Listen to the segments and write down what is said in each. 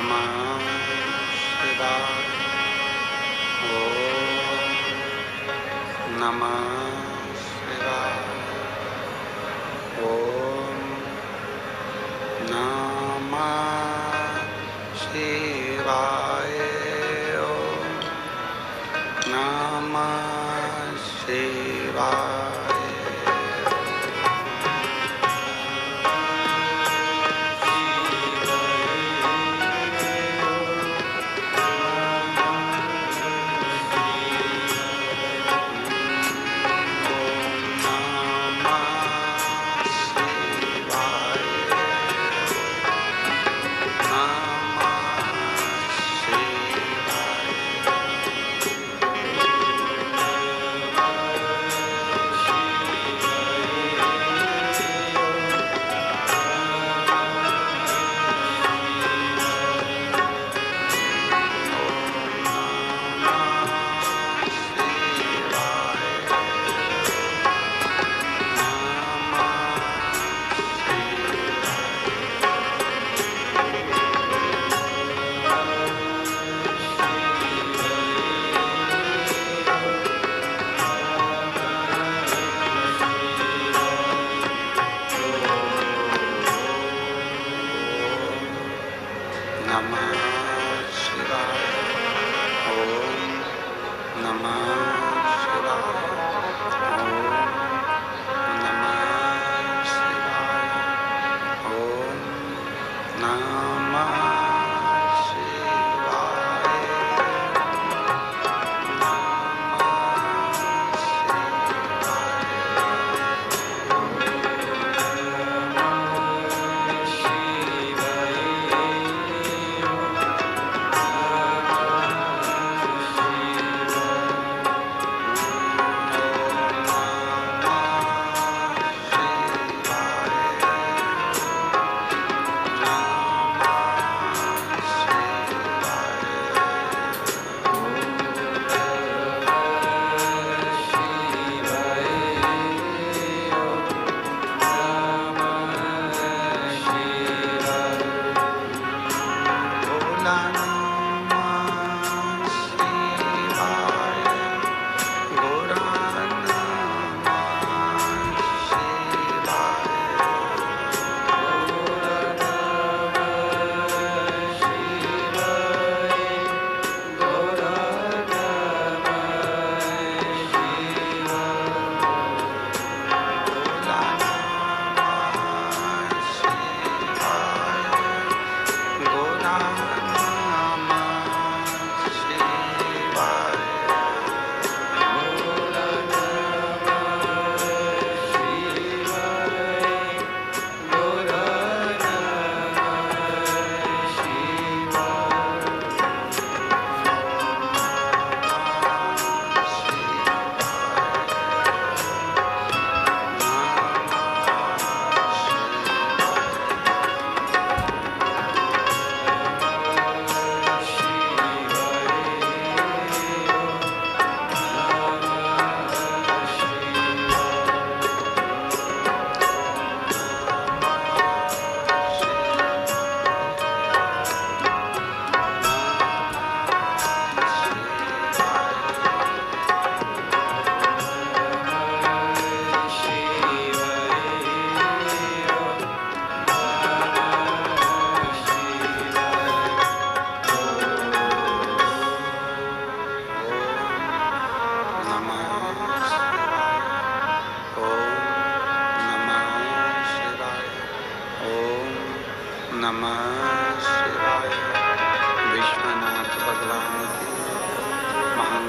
नमः शिवाय। ओम नमः शिवाय। ओम नमः शिवाय। ओम नमः शिवाय।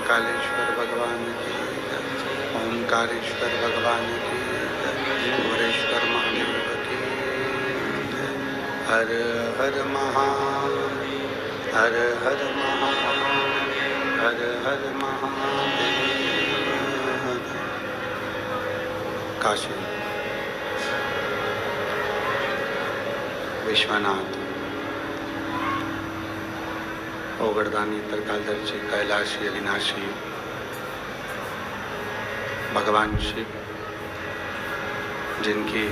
कालेश्वर भगवान की जय। ओंकारेश्वर भगवान की जय। भुवनेश्वर महादेव की जय। हर हर महादेव, हर हर महादेव, हर हर महादेव। काशी विश्वनाथ ओगड़दानी तरकालदर्शी कैलाशी अविनाशी भगवान शिव, जिनकी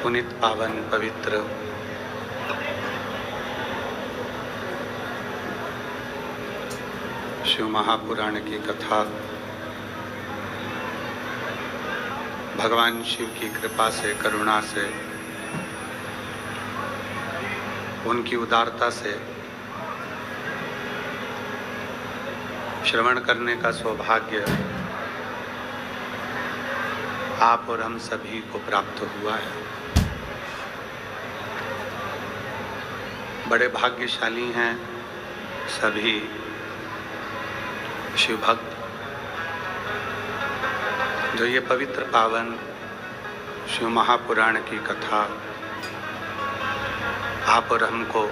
पुनीत पावन पवित्र शिव महापुराण की कथा भगवान शिव की कृपा से, करुणा से, उनकी उदारता से श्रवण करने का सौभाग्य आप और हम सभी को प्राप्त हुआ है। बड़े भाग्यशाली हैं सभी शिव भक्त जो ये पवित्र पावन शिव महापुराण की कथा आप और हमको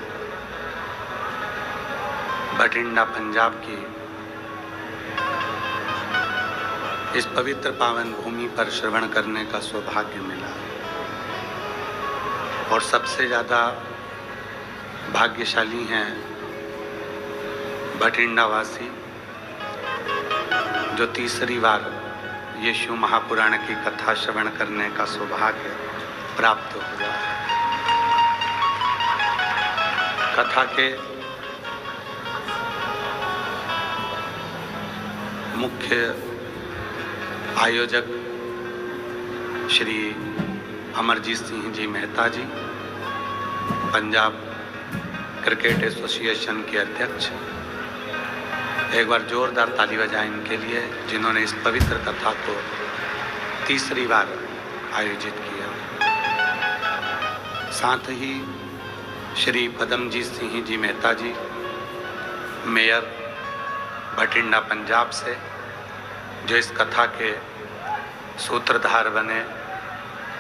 बठिंडा पंजाब की इस पवित्र पावन भूमि पर श्रवण करने का सौभाग्य मिला। और सबसे ज़्यादा भाग्यशाली हैं बठिंडा वासी जो तीसरी बार ये शिव महापुराण की कथा श्रवण करने का सौभाग्य प्राप्त हुआ है। कथा के मुख्य आयोजक श्री अमरजीत सिंह जी मेहता जी, पंजाब क्रिकेट एसोसिएशन के अध्यक्ष, एक बार जोरदार ताली बजाएं इनके लिए जिन्होंने इस पवित्र कथा को तीसरी बार आयोजित किया। साथ ही श्री पदमजीत सिंह जी मेहता जी, मेयर बठिंडा पंजाब से, जो इस कथा के सूत्रधार बने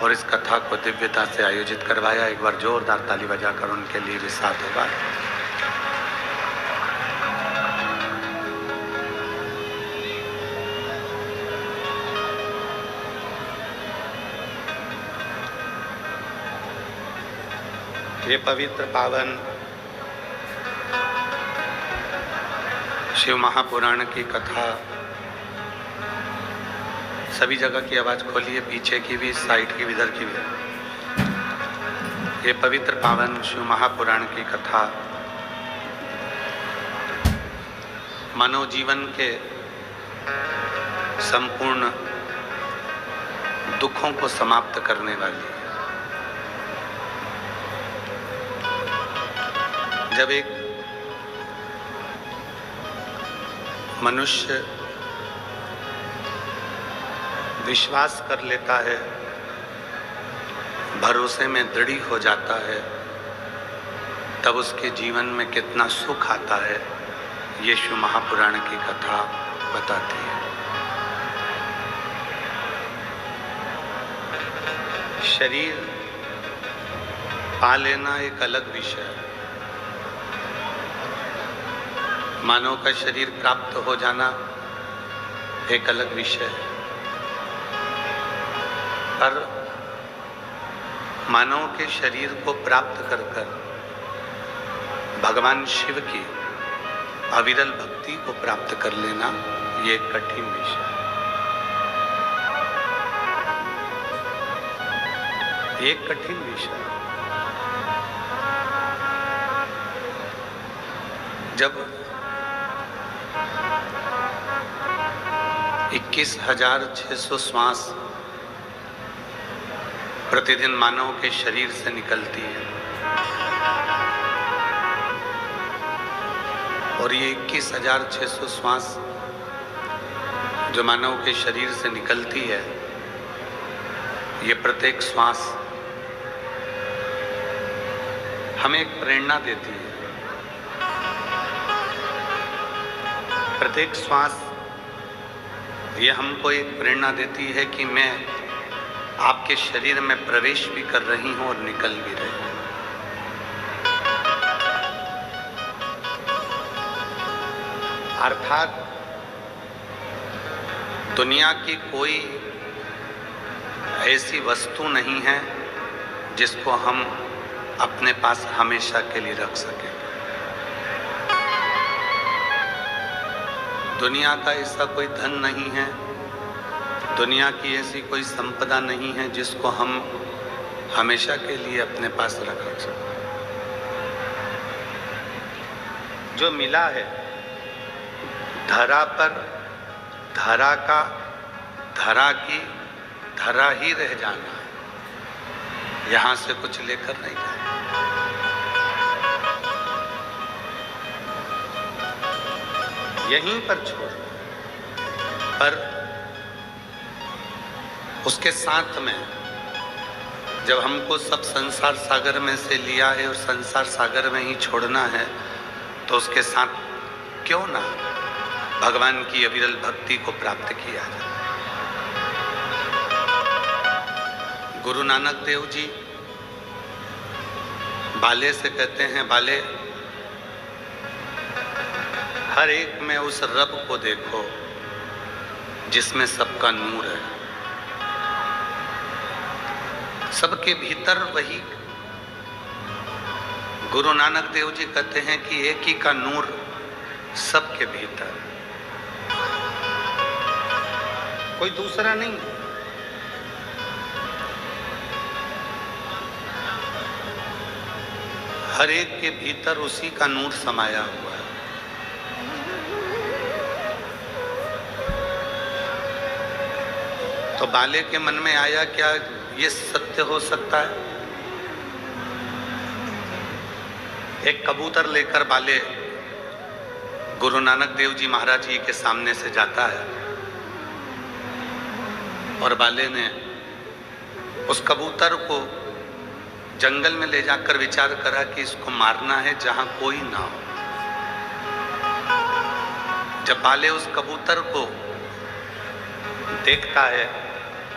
और इस कथा को दिव्यता से आयोजित करवाया। एक बार जोरदार ताली बजाकर उनके लिए भी साधुवाद। ये पवित्र पावन शिव महापुराण की कथा, सभी जगह की आवाज खोलिए, पीछे की भी, साइड की भी, इधर की भी। ये पवित्र पावन शिव महापुराण की कथा मानव जीवन के संपूर्ण दुखों को समाप्त करने वाली है। जब एक मनुष्य विश्वास कर लेता है, भरोसे में दृढ़ हो जाता है, तब उसके जीवन में कितना सुख आता है, ये शिव महापुराण की कथा बताती है। शरीर पा लेना एक अलग विषय है, मानव का शरीर प्राप्त हो जाना एक अलग विषय है। पर मानव के शरीर को प्राप्त कर कर भगवान शिव की अविरल भक्ति को प्राप्त कर लेना ये एक कठिन विषय है। एक कठिन विषय। जब 21,600 श्वास प्रतिदिन मानव के शरीर से निकलती है और ये 21,600 श्वास जो मानव के शरीर से निकलती है, ये प्रत्येक श्वास हमें एक प्रेरणा देती है। प्रत्येक श्वास ये हमको एक प्रेरणा देती है कि मैं आपके शरीर में प्रवेश भी कर रही हूं और निकल भी रही हूं। अर्थात दुनिया की कोई ऐसी वस्तु नहीं है जिसको हम अपने पास हमेशा के लिए रख सकें। दुनिया का ऐसा कोई धन नहीं है, दुनिया की ऐसी कोई संपदा नहीं है जिसको हम हमेशा के लिए अपने पास रख सकते। जो मिला है धरा पर धरा का धरा की धरा ही रह जाना है, यहां से कुछ लेकर नहीं जाना। यहीं पर छोड़, पर उसके साथ में जब हमको सब संसार सागर में से लिया है और संसार सागर में ही छोड़ना है, तो उसके साथ क्यों ना भगवान की अविरल भक्ति को प्राप्त किया जाए। गुरु नानक देव जी बाले से कहते हैं, बाले हर एक में उस रब को देखो जिसमें सबका नूर है। सबके भीतर वही गुरु नानक देव जी कहते हैं कि एक ही का नूर सबके भीतर, कोई दूसरा नहीं। हर एक के भीतर उसी का नूर समाया हुआ है। तो बाले के मन में आया, क्या ये सत्य हो सकता है? एक कबूतर लेकर बाले गुरु नानक देव जी महाराज जी के सामने से जाता है और बाले ने उस कबूतर को जंगल में ले जाकर विचार करा कि इसको मारना है जहां कोई ना हो। जब बाले उस कबूतर को देखता है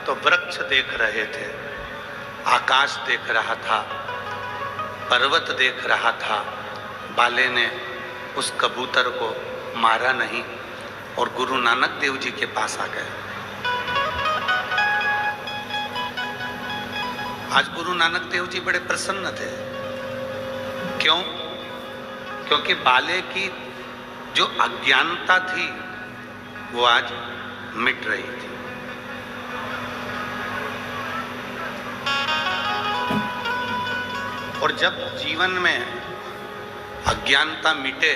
तो वृक्ष देख रहे थे, आकाश देख रहा था, पर्वत देख रहा था। बाले ने उस कबूतर को मारा नहीं और गुरु नानक देव जी के पास आ गए। आज गुरु नानक देव जी बड़े प्रसन्न थे। क्यों? क्योंकि बाले की जो अज्ञानता थी वो आज मिट रही थी। और जब जीवन में अज्ञानता मिटे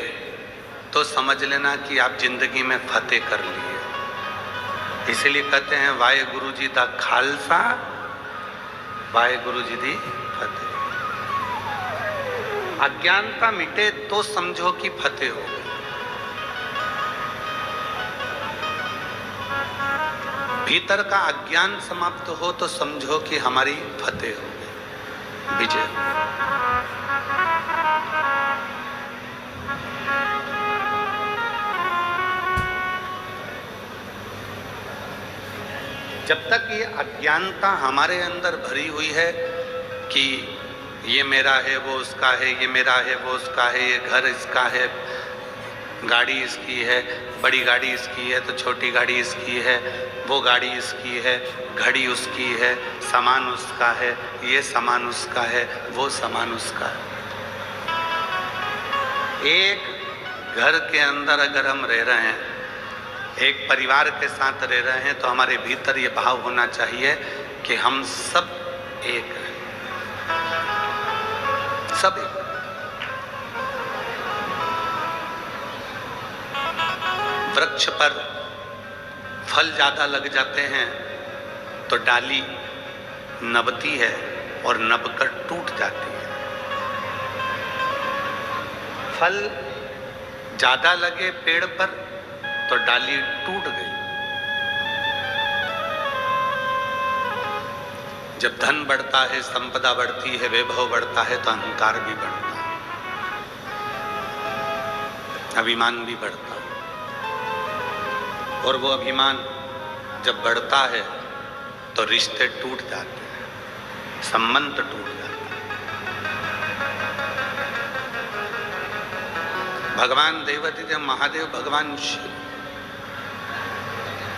तो समझ लेना कि आप जिंदगी में फतेह कर लिए। इसलिए कहते हैं वाहे गुरु जी दा खालसा, वाहे गुरु जी दी फतेह। अज्ञानता मिटे तो समझो कि फतेह हो गई। भीतर का अज्ञान समाप्त हो तो समझो कि हमारी फतेह हो गई, विजय। जब तक ये अज्ञानता हमारे अंदर भरी हुई है कि ये मेरा है वो उसका है, ये मेरा है वो उसका है, ये घर इसका है, गाड़ी इसकी है, बड़ी गाड़ी इसकी है तो छोटी गाड़ी इसकी है, वो गाड़ी इसकी है, घड़ी उसकी है, सामान उसका है, ये सामान उसका है, वो सामान उसका है। एक घर के अंदर अगर हम रह रहे हैं, एक परिवार के साथ रह रहे हैं, तो हमारे भीतर ये भाव होना चाहिए कि हम सब एक हैं, सब एक। वृक्ष पर फल ज्यादा लग जाते हैं तो डाली नबती है और नबकर टूट जाती है। फल ज्यादा लगे पेड़ पर तो डाली टूट गई। जब धन बढ़ता है, संपदा बढ़ती है, वैभव बढ़ता है तो अहंकार भी बढ़ता है, अभिमान भी बढ़ता है। और वो अभिमान जब बढ़ता है तो रिश्ते टूट जाते हैं, संबंध टूट जाते हैं। भगवान देवाधिदेव महादेव, भगवान शिव,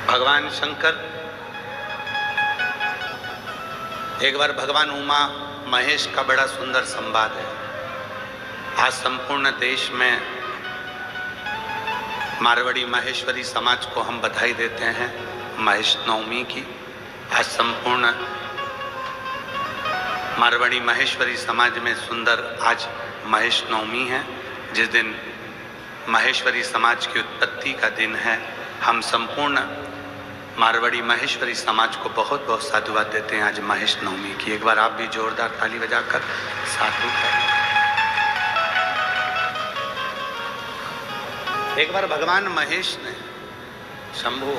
भगवान शंकर, एक बार भगवान उमा महेश का बड़ा सुंदर संवाद है। आज संपूर्ण देश में मारवाड़ी माहेश्वरी समाज को हम बधाई देते हैं महेश नवमी की। आज संपूर्ण मारवाड़ी माहेश्वरी समाज में सुंदर आज महेश नवमी है, जिस दिन महेश्वरी समाज की उत्पत्ति का दिन है। हम संपूर्ण मारवाड़ी महेश्वरी समाज को बहुत बहुत साधुवाद देते हैं आज महेश नवमी की। एक बार आप भी जोरदार ताली बजाकर साधु करें। एक बार भगवान महेश ने शंभु,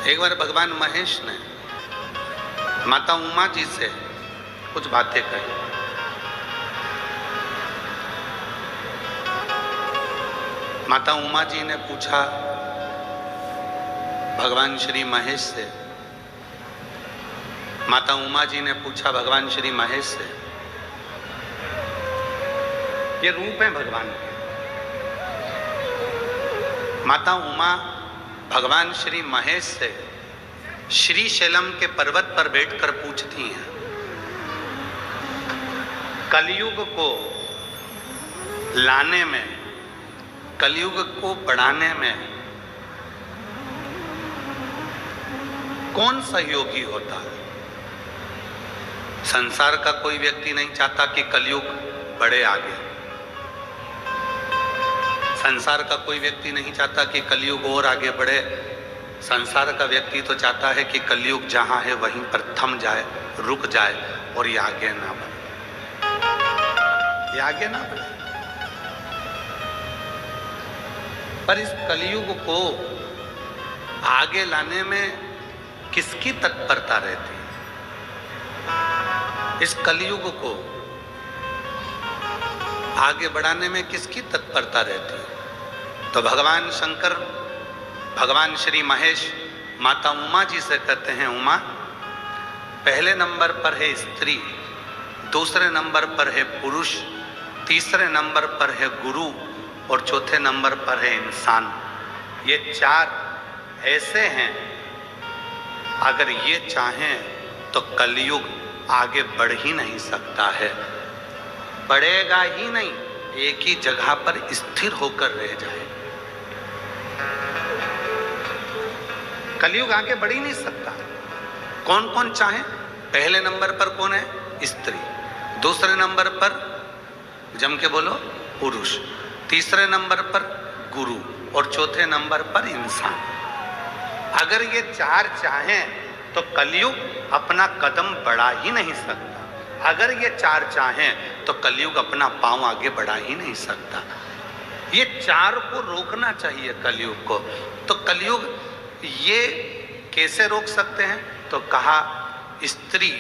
एक बार भगवान महेश ने माता उमा जी से कुछ बातें कही। माता उमा जी ने पूछा भगवान श्री महेश से, माता उमा जी ने पूछा भगवान श्री महेश से, ये रूप है भगवान के। माता उमा भगवान श्री महेश से श्री शैलम के पर्वत पर बैठकर पूछती हैं, कलयुग को लाने में, कलयुग को बढ़ाने में कौन सहयोगी होता है? संसार का कोई व्यक्ति नहीं चाहता कि कलयुग बढ़े आगे। संसार का कोई व्यक्ति नहीं चाहता कि कलयुग और आगे बढ़े। संसार का व्यक्ति तो चाहता है कि कलयुग जहां है वहीं पर थम जाए, रुक जाए और ये आगे ना बढ़े, ये आगे ना बढ़े। पर इस कलयुग को आगे लाने में किसकी तत्परता रहती है? इस कलयुग को आगे बढ़ाने में किसकी तत्परता रहती है? तो भगवान शंकर, भगवान श्री महेश माता उमा जी से कहते हैं, उमा, पहले नंबर पर है स्त्री, दूसरे नंबर पर है पुरुष, तीसरे नंबर पर है गुरु और चौथे नंबर पर है इंसान। ये चार ऐसे हैं, अगर ये चाहें तो कलयुग आगे बढ़ ही नहीं सकता है, बढ़ेगा ही नहीं, एक ही जगह पर स्थिर होकर रह जाए। कलयुग आगे बढ़ ही नहीं सकता। कौन कौन चाहे? पहले नंबर पर कौन है? स्त्री, दूसरे नंबर पर जम के बोलो पुरुष, तीसरे नंबर पर गुरु और चौथे नंबर पर इंसान। अगर ये चार चाहें तो कलयुग अपना कदम बढ़ा ही नहीं सकता। अगर ये चार चाहें तो कलयुग अपना पांव आगे बढ़ा ही नहीं सकता। ये चार को रोकना चाहिए कलयुग को। तो कलयुग ये कैसे रोक सकते हैं? तो कहा, स्त्री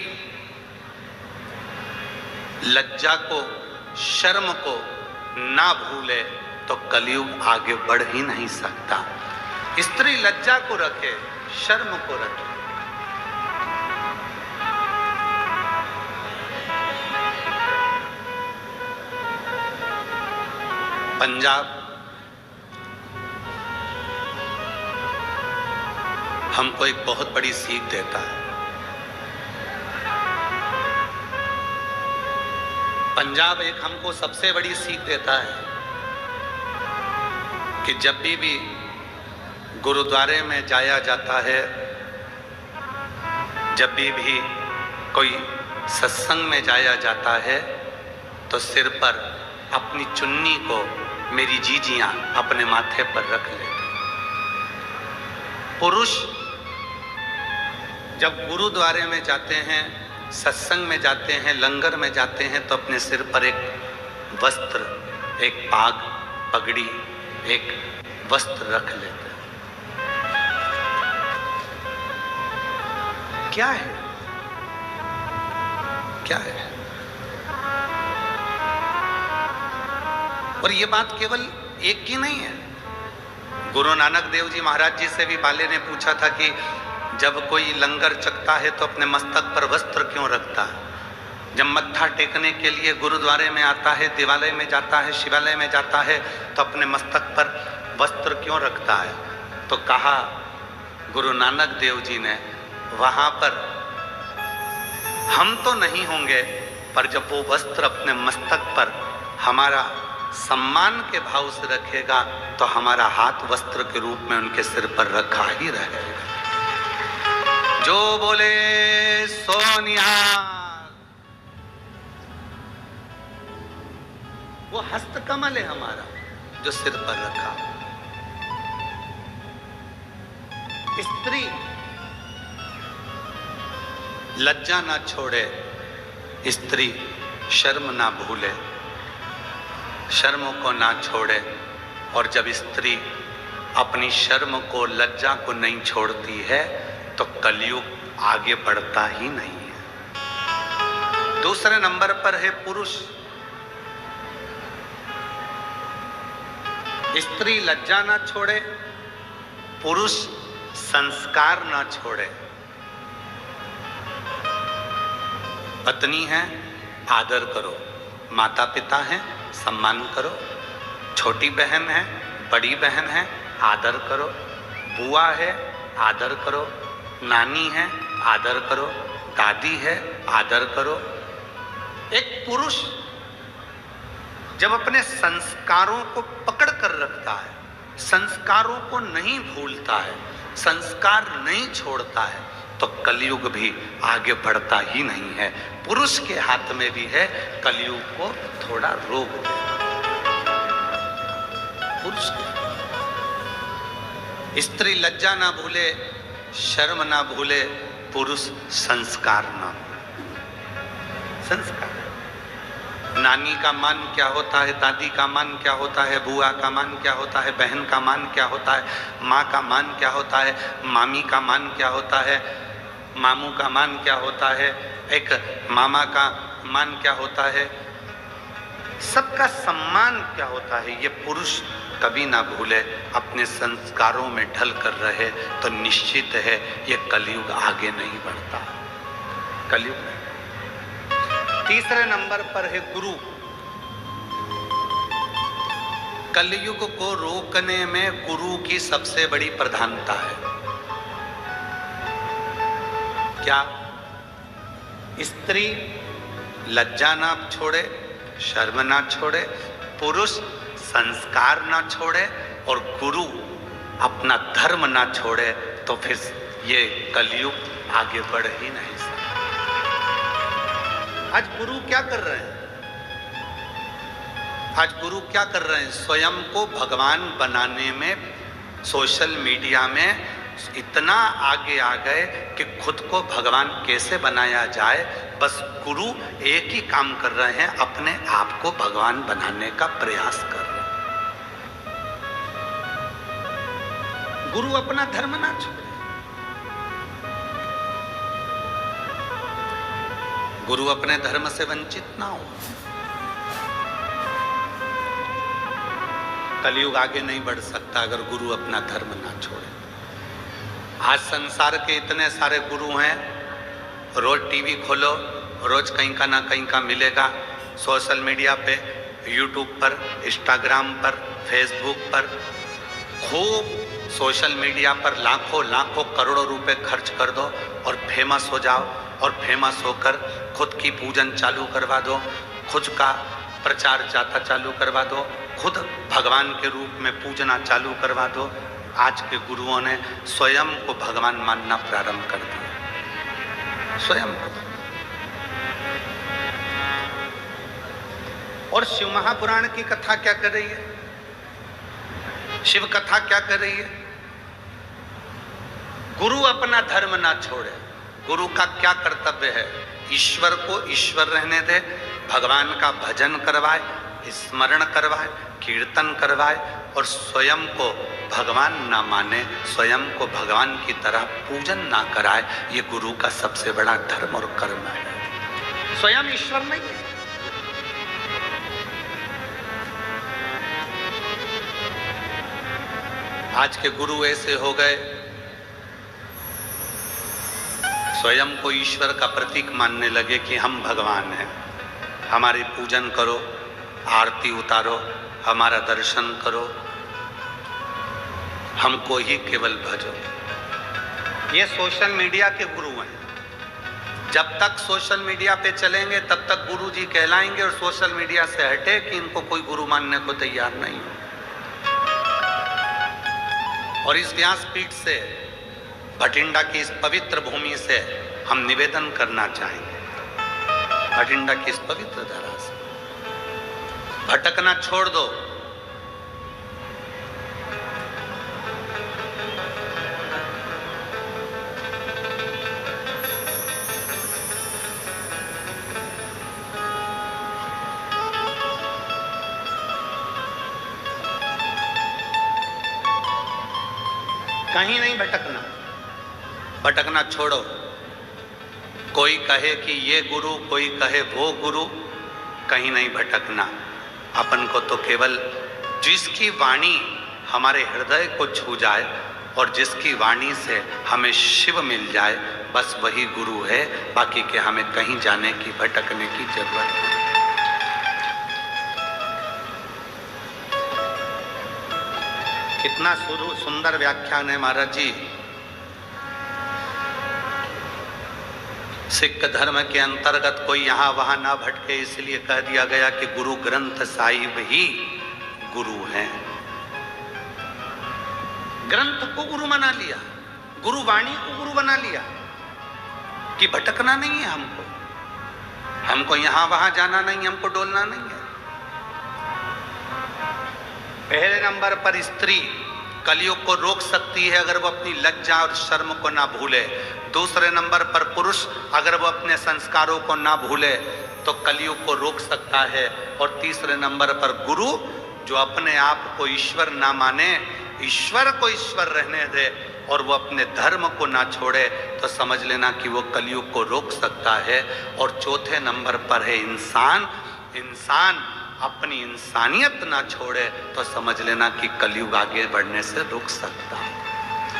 लज्जा को, शर्म को ना भूले तो कलयुग आगे बढ़ ही नहीं सकता। स्त्री लज्जा को रखे, शर्म को रखे। पंजाब हमको एक बहुत बड़ी सीख देता है। पंजाब एक हमको सबसे बड़ी सीख देता है कि जब भी गुरुद्वारे में जाया जाता है, जब भी कोई सत्संग में जाया जाता है, तो सिर पर अपनी चुन्नी को मेरी जीजियां अपने माथे पर रख लेते। पुरुष जब गुरुद्वारे में जाते हैं, सत्संग में जाते हैं, लंगर में जाते हैं, तो अपने सिर पर एक वस्त्र, एक पाग, पगड़ी, एक वस्त्र रख लेते हैं। क्या है? क्या है? और ये बात केवल एक की नहीं है। गुरु नानक देव जी महाराज जी से भी बाले ने पूछा था कि जब कोई लंगर चखता है तो अपने मस्तक पर वस्त्र क्यों रखता है? जब मत्था टेकने के लिए गुरुद्वारे में आता है, देवालय में जाता है, शिवालय में जाता है, तो अपने मस्तक पर वस्त्र क्यों रखता है? तो कहा गुरु नानक देव जी ने, वहां पर हम तो नहीं होंगे, पर जब वो वस्त्र अपने मस्तक पर हमारा सम्मान के भाव से रखेगा तो हमारा हाथ वस्त्र के रूप में उनके सिर पर रखा ही रहेगा। जो बोले सोनिया। वो हस्तकमल है हमारा जो सिर पर रखा। स्त्री लज्जा ना छोड़े, स्त्री शर्म ना भूले, शर्म को ना छोड़े। और जब स्त्री अपनी शर्म को, लज्जा को नहीं छोड़ती है तो कलयुग आगे बढ़ता ही नहीं है। दूसरे नंबर पर है पुरुष। स्त्री लज्जा ना छोड़े, पुरुष संस्कार ना छोड़े। पत्नी है, आदर करो। माता पिता है, सम्मान करो। छोटी बहन है, बड़ी बहन है, आदर करो। बुआ है, आदर करो। नानी है, आदर करो। दादी है, आदर करो। एक पुरुष जब अपने संस्कारों को पकड़ कर रखता है, संस्कारों को नहीं भूलता है, संस्कार नहीं छोड़ता है, तो कलयुग भी आगे बढ़ता ही नहीं है। पुरुष के हाथ में भी है कलयुग को थोड़ा रोक दे। पुरुष स्त्री लज्जा ना भूले, शर्म ना भूले, पुरुष संस्कार ना भूले। संस्कार, नानी का मान क्या होता है, दादी का मान क्या होता है, बुआ का मान क्या होता है, बहन का मान क्या होता है, माँ का मान क्या होता है, मामी का मान क्या होता है, मामू का मान क्या होता है, एक मामा का मान क्या होता है, सबका सम्मान क्या होता है, ये पुरुष कभी ना भूले, अपने संस्कारों में ढल कर रहे तो निश्चित है ये कलयुग आगे नहीं बढ़ता। कलयुग नहीं। तीसरे नंबर पर है गुरु। कलयुग को रोकने में गुरु की सबसे बड़ी प्रधानता है। क्या? स्त्री लज्जा ना छोड़े, शर्म ना छोड़े, पुरुष संस्कार ना छोड़े और गुरु अपना धर्म ना छोड़े, तो फिर ये कलयुग आगे बढ़ ही नहीं सकता। आज गुरु क्या कर रहे हैं? आज गुरु क्या कर रहे हैं? स्वयं को भगवान बनाने में सोशल मीडिया में इतना आगे आ गए कि खुद को भगवान कैसे बनाया जाए, बस गुरु एक ही काम कर रहे हैं, अपने आप को भगवान बनाने का प्रयास कर रहे हैं। गुरु अपना धर्म ना छोड़े। गुरु अपने धर्म से वंचित ना हो। कलयुग आगे नहीं बढ़ सकता अगर गुरु अपना धर्म ना छोड़े। आज संसार के इतने सारे गुरु हैं, रोज टीवी खोलो, रोज कहीं का ना कहीं का मिलेगा। सोशल मीडिया पे, यूट्यूब पर, इंस्टाग्राम पर, फेसबुक पर, खूब सोशल मीडिया पर लाखों लाखों करोड़ों रुपए खर्च कर दो और फेमस हो जाओ, और फेमस होकर खुद की पूजन चालू करवा दो, खुद का प्रचार जाता चालू करवा दो, खुद भगवान के रूप में पूजना चालू करवा दो। आज के गुरुओं ने स्वयं को भगवान मानना प्रारंभ कर दिया, स्वयं को। और शिव महापुराण की कथा क्या कर रही है? शिव कथा क्या कर रही है? गुरु अपना धर्म ना छोड़े। गुरु का क्या कर्तव्य है? ईश्वर को ईश्वर रहने दे, भगवान का भजन करवाए, स्मरण करवाए, कीर्तन करवाए, और स्वयं को भगवान ना माने, स्वयं को भगवान की तरह पूजन ना कराए। ये गुरु का सबसे बड़ा धर्म और कर्म है। स्वयं ईश्वर नहीं है। आज के गुरु ऐसे हो गए, स्वयं को ईश्वर का प्रतीक मानने लगे कि हम भगवान हैं, हमारी पूजन करो, आरती उतारो, हमारा दर्शन करो, हमको ही केवल भजो। ये सोशल मीडिया के गुरु हैं। जब तक सोशल मीडिया पे चलेंगे तब तक गुरु जी कहलाएंगे, और सोशल मीडिया से हटे कि इनको कोई गुरु मानने को तैयार नहीं हो। और इस व्यासपीठ से, भटिंडा की इस पवित्र भूमि से हम निवेदन करना चाहेंगे, भटिंडा की इस पवित्र धरा से भटकना छोड़ दो। कहीं नहीं भटकना, भटकना छोड़ो। कोई कहे कि ये गुरु, कोई कहे वो गुरु, कहीं नहीं भटकना। अपन को तो केवल जिसकी वाणी हमारे हृदय को छू जाए और जिसकी वाणी से हमें शिव मिल जाए, बस वही गुरु है। बाकी के हमें कहीं जाने की, भटकने की जरूरत नहीं। कितना सुंदर व्याख्यान है महाराज जी। सिख धर्म के अंतर्गत कोई यहाँ वहां ना भटके, इसलिए कह दिया गया कि गुरु ग्रंथ साहिब ही गुरु हैं। ग्रंथ को गुरु बना लिया, गुरु वाणी को गुरु बना लिया कि भटकना नहीं है हमको, हमको यहाँ वहां जाना नहीं, हमको डोलना नहीं है। पहले नंबर पर स्त्री कलयुग को रोक सकती है अगर वो अपनी लज्जा और शर्म को ना भूले। दूसरे नंबर पर पुरुष अगर वो अपने संस्कारों को ना भूले तो कलयुग को रोक सकता है। और तीसरे नंबर पर गुरु जो अपने आप को ईश्वर ना माने, ईश्वर को ईश्वर रहने दे और वो अपने धर्म को ना छोड़े, तो समझ लेना कि वो कलयुग को रोक सकता है। और चौथे नंबर पर है इंसान। इंसान अपनी इंसानियत ना छोड़े तो समझ लेना कि कलयुग आगे बढ़ने से रुक सकता है।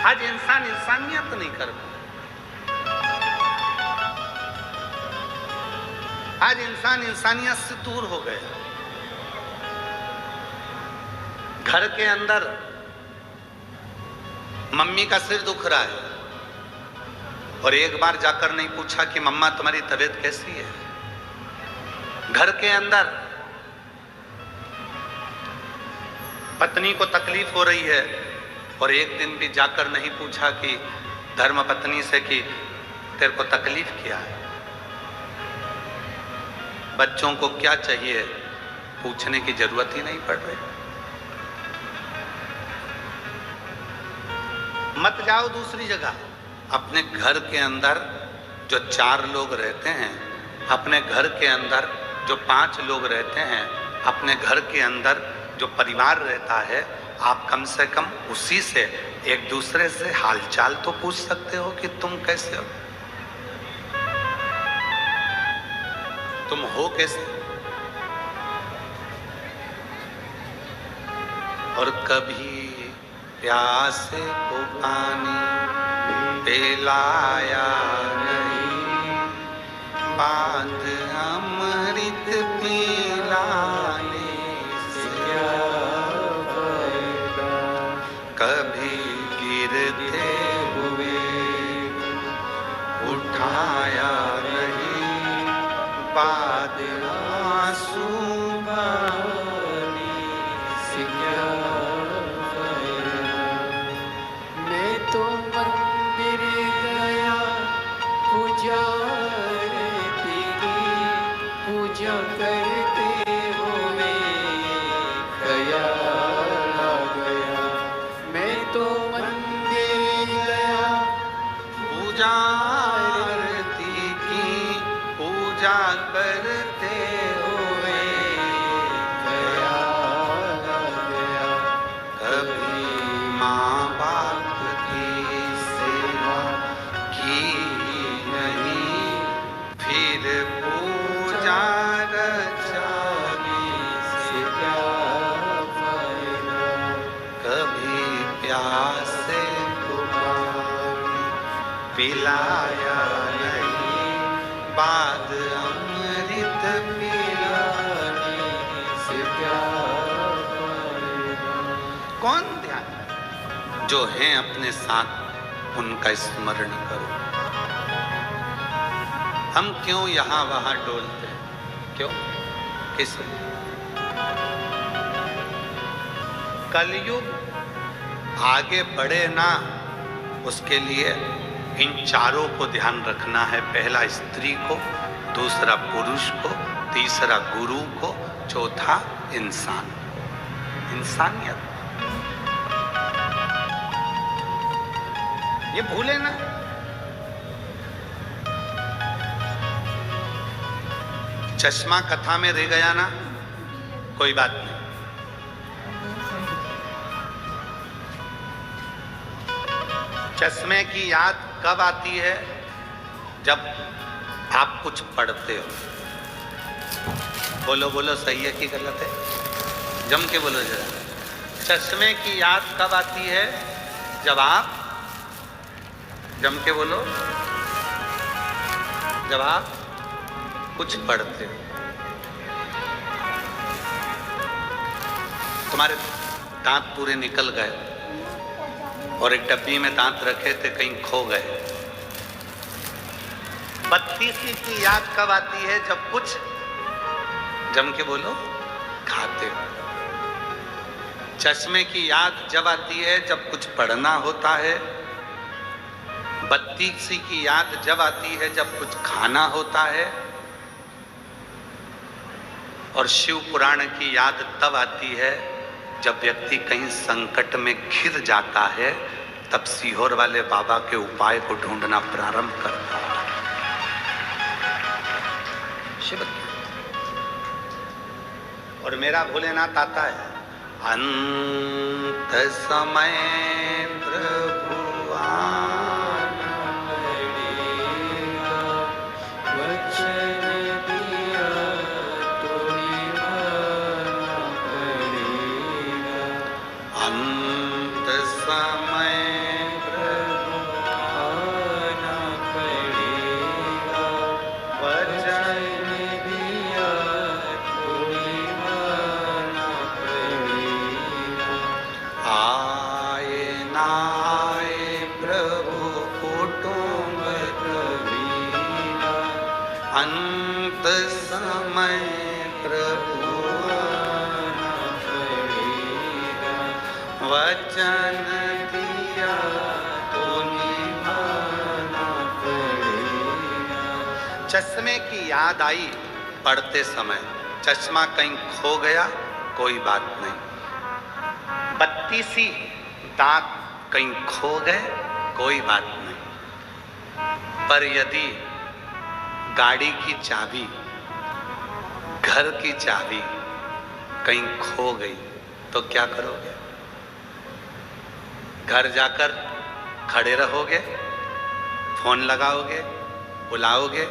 आज इंसान इंसानियत नहीं करता, आज इंसान इंसानियत से दूर हो गया। घर के अंदर मम्मी का सिर दुख रहा है और एक बार जाकर नहीं पूछा कि मम्मा तुम्हारी तबीयत कैसी है। घर के अंदर पत्नी को तकलीफ हो रही है और एक दिन भी जाकर नहीं पूछा कि धर्म पत्नी से कि तेरे को तकलीफ क्या है। बच्चों को क्या चाहिए पूछने की जरूरत ही नहीं पड़ रही। मत जाओ दूसरी जगह, अपने घर के अंदर जो 4 लोग रहते हैं, अपने घर के अंदर जो 5 लोग रहते हैं, अपने घर के अंदर जो परिवार रहता है, आप कम से कम उसी से एक दूसरे से हालचाल तो पूछ सकते हो कि तुम कैसे हो, तुम हो कैसे। और कभी प्यासे को पानी पिलाया नहीं, बात अमृत पिलाने से क्या फायदा। कभी गिरते हुए उठाया नहीं, बाद आंसू बहाने से क्या फायदा। मैं तो मंदिर गया पूजा की, पूजा करते हुए ख्याल आ गया। मैं तो मंदिर गया पूजा आरती की, पूजा करते हुए ख्याल आ गया। कभी माँ बाप की सेवा की नहीं, फिर पूजा रचाने से क्या फायदा। कभी प्यासे को पानी पिलाया नहीं, बाद अमृत पिलाने से क्या फायदा। कौन ध्यान जो हैं अपने साथ उनका स्मरण करो। हम क्यों यहाँ वहाँ डोलते हैं, क्यों, किस कलयुग आगे बढ़े ना, उसके लिए इन चारों को ध्यान रखना है। पहला स्त्री को, दूसरा पुरुष को, तीसरा गुरु को, चौथा इंसान, इंसानियत। ये भूले ना। चश्मा कथा में रह गया ना, कोई बात नहीं। चश्मे की याद कब आती है? जब आप कुछ पढ़ते हो। बोलो बोलो, सही है कि गलत है? जम के बोलो जरा। चश्मे की याद कब आती है? जब आप, जम के बोलो, जब आप कुछ पढ़ते हो। तुम्हारे दांत पूरे निकल गए और एक डब्बी में दांत रखे थे, कहीं खो गए। 32वीं की याद कब आती है? जब कुछ, जम के बोलो, खाते हो। चश्मे की याद जब आती है जब कुछ पढ़ना होता है। 32वीं की याद जब आती है जब कुछ खाना होता है। और शिव पुराण की याद तब आती है जब व्यक्ति कहीं संकट में घिर जाता है, तब सीहोर वाले बाबा के उपाय को ढूंढना प्रारंभ करता है। शिव। और मेरा भोलेनाथ आता है, अंत समय प्रभु आना पड़ेगा, वचन दिया तो निभाना पड़ेगा। अंत समय प्रभु आना पड़ेगा, वचन दिया तो निभाना पड़ेगा। आए ना आए प्रभु कुटुंब कबीरा, अंत समय प्रभु आना पड़ेगा, वचन दिया तो निभाना पड़ेगा। चश्मे की याद आई पढ़ते समय, चश्मा कहीं खो गया, कोई बात नहीं। 32वीं दांत कहीं खो गए, कोई बात नहीं। पर यदि गाड़ी की चाबी, घर की चाबी कहीं खो गई तो क्या करोगे? घर जाकर खड़े रहोगे, फोन लगाओगे, बुलाओगे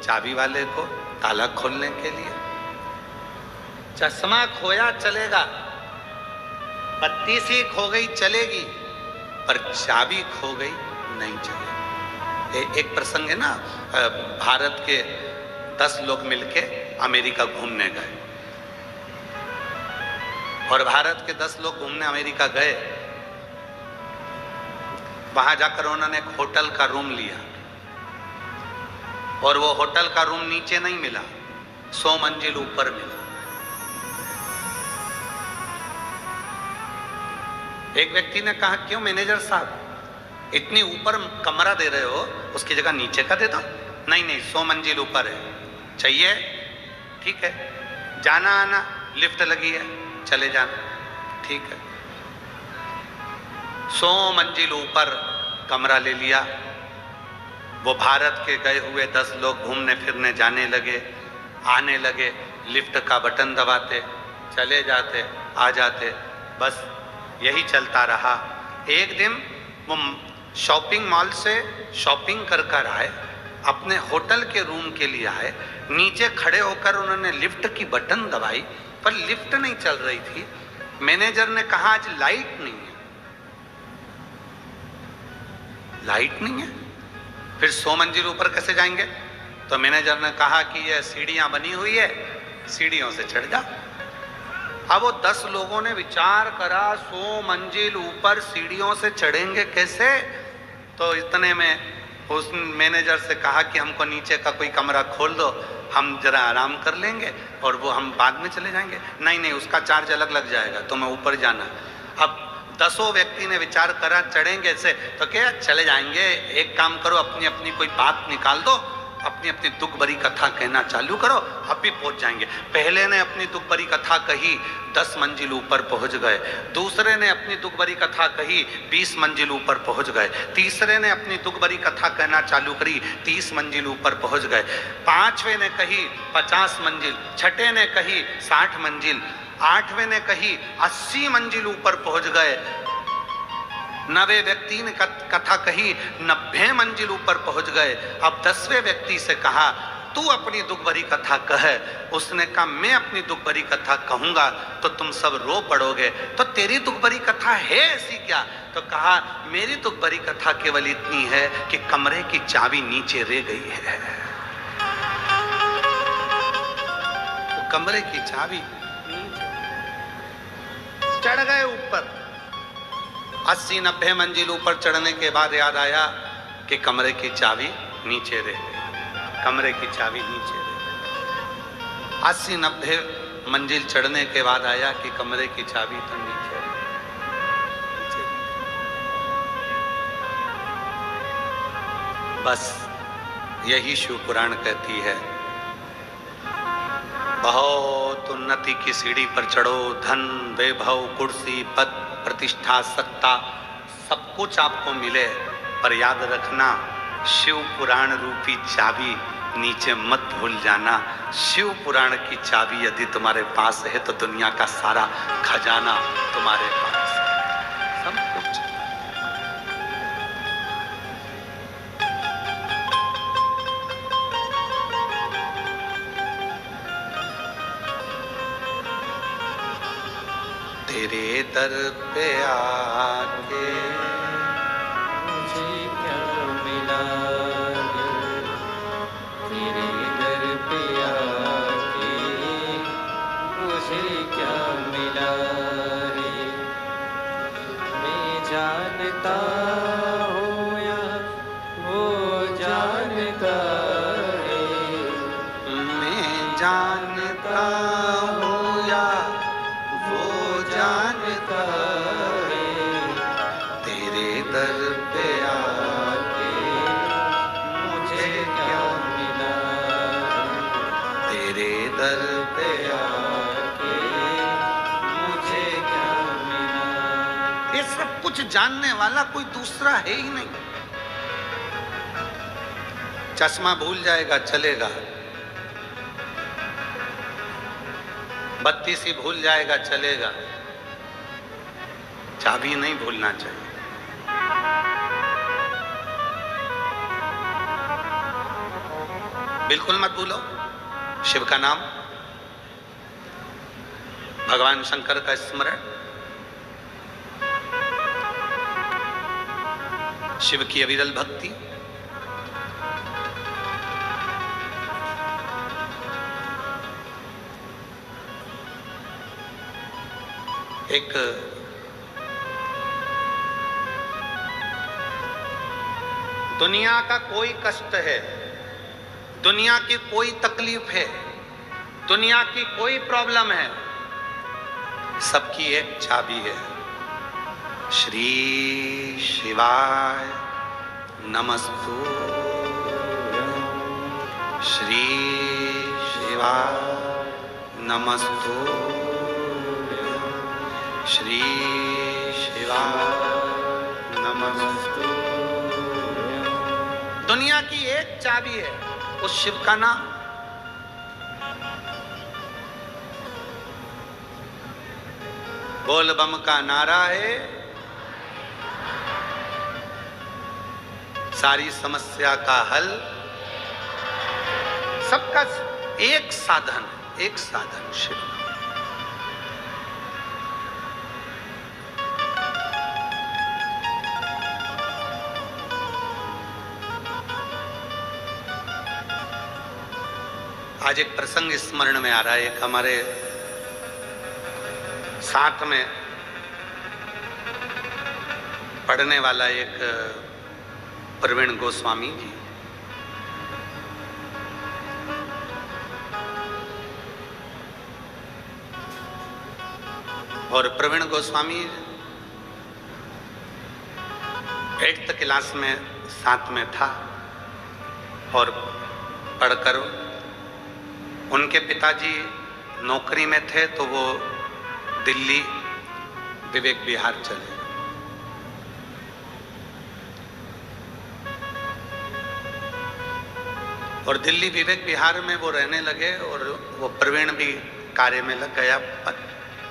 चाबी वाले को ताला खोलने के लिए? चश्मा खोया चलेगा, 32वीं खो गई चलेगी, पर चाबी खो गई नहीं चलेगी। एक प्रसंग है ना, भारत के 10 लोग मिलके अमेरिका घूमने गए और भारत के 10 लोग घूमने अमेरिका गए। वहां जाकर उन्होंने एक होटल का रूम लिया और वो होटल का रूम नीचे नहीं मिला, 100 मंजिल ऊपर मिला। एक व्यक्ति ने कहा, क्यों मैनेजर साहब, इतनी ऊपर कमरा दे रहे हो, उसकी जगह नीचे का दे दो। नहीं नहीं, 100 मंजिल ऊपर है, चाहिए? ठीक है, जाना आना, लिफ्ट लगी है, चले जाना, ठीक है। 100 मंजिल ऊपर कमरा ले लिया। वो भारत के गए हुए 10 लोग घूमने फिरने जाने लगे, आने लगे, लिफ्ट का बटन दबाते, चले जाते, आ जाते, बस यही चलता रहा। एक दिन वो शॉपिंग मॉल से शॉपिंग कर कर आए, अपने होटल के रूम के लिए आए। नीचे खड़े होकर उन्होंने लिफ्ट की बटन दबाई, पर लिफ्ट नहीं चल रही थी। मैनेजर ने कहा, आज लाइट नहीं है। लाइट नहीं है, फिर 100 मंजिल ऊपर कैसे जाएंगे? तो मैनेजर ने कहा कि ये सीढ़ियां बनी हुई है, सीढ़ियों से चढ़ जा। अब वो 10 लोगों ने विचार करा, 100 मंजिल ऊपर सीढ़ियों से चढ़ेंगे कैसे? तो इतने में उस मैनेजर से कहा कि हमको नीचे का कोई कमरा खोल दो, हम जरा आराम कर लेंगे और वो हम बाद में चले जाएंगे। नहीं नहीं, उसका चार्ज अलग लग जाएगा, तुम्हें ऊपर जाना। अब 10 व्यक्ति ने विचार करा, चढ़ेंगे से तो क्या चले जाएंगे, एक काम करो, अपनी अपनी कोई बात निकाल दो, अपनी अपनी दुख भरी कथा कहना चालू करो, अभी पहुंच जाएंगे। पहले ने अपनी दुख भरी कथा कही, 10 मंजिल ऊपर पहुंच गए। दूसरे ने अपनी दुख भरी कथा कही, 20 मंजिल ऊपर पहुंच गए। तीसरे ने अपनी दुख भरी कथा कहना चालू करी, 30 मंजिल ऊपर पहुंच गए। पांचवें ने कही 50 मंजिल, छठे ने कही 60 मंजिल, आठवें ने कही 80 मंजिल ऊपर पहुंच गए। 9वें व्यक्ति ने कथा कही, 90 मंजिल ऊपर पहुंच गए। अब 10वें व्यक्ति से कहा, तू अपनी दुख भरी कथा कह। उसने कहा, मैं अपनी दुख भरी कथा कहूंगा तो तुम सब रो पड़ोगे, तो तेरी दुख भरी कथा है ऐसी क्या? तो कहा, मेरी दुख भरी कथा केवल इतनी है कि कमरे की चाबी नीचे रह गई है। तो कमरे की चाबी चढ़ गए ऊपर। 80-90 मंजिल ऊपर चढ़ने के बाद याद आया कि कमरे की चाबी नीचे रह गई। कमरे की चाबी नीचे रह गई। 80-90 मंजिल चढ़ने के बाद आया कि कमरे की चाबी तो नीचे रह गई। बस यही शिव पुराण कहती है, बहुत उन्नति की सीढ़ी पर चढ़ो, धन वैभव कुर्सी पद प्रतिष्ठा सत्ता सब कुछ आपको मिले, पर याद रखना शिव पुराण रूपी चाबी नीचे मत भूल जाना। शिव पुराण की चाबी यदि तुम्हारे पास है तो दुनिया का सारा खजाना तुम्हारे पास है, सब कुछ। तेरे दर पे आके मुझे क्या मिला रे, तेरे दर पे आके मुझे क्या मिला रे। मैं जानता हूँ या वो जानता है, मैं जानता हूँ या वो जानता है, तेरे दर पे आके मुझे क्या मिला, तेरे दर पे आके मुझे क्या मिला। ये सब कुछ जानने वाला कोई दूसरा है ही नहीं। चश्मा भूल जाएगा चलेगा, बत्ती सी भूल जाएगा चलेगा, चाबी नहीं भूलना चाहिए। बिल्कुल मत भूलो शिव का नाम, भगवान शंकर का स्मरण, शिव की अविरल भक्ति। एक दुनिया का कोई कष्ट है, दुनिया की कोई तकलीफ है, दुनिया की कोई प्रॉब्लम है, सबकी एक चाबी है, श्री शिवाय नमस्तुभ्यं, श्री शिवाय नमस्तुभ्यं, श्री शिवाय नमस्तुभ्यं। दुनिया की एक चाबी है, उस शिव का नाम। बोल बम का नारा है, सारी समस्या का हल, सबका एक साधन, एक साधन शिव। आज एक प्रसंग स्मरण में आ रहा है। एक हमारे साथ में पढ़ने वाला एक प्रवीण गोस्वामी जी, और प्रवीण गोस्वामी 8th क्लास में साथ में था, और पढ़कर उनके पिताजी नौकरी में थे तो वो दिल्ली विवेक विहार चले। और दिल्ली विवेक विहार में वो रहने लगे और वो प्रवीण भी कार्य में लग गया।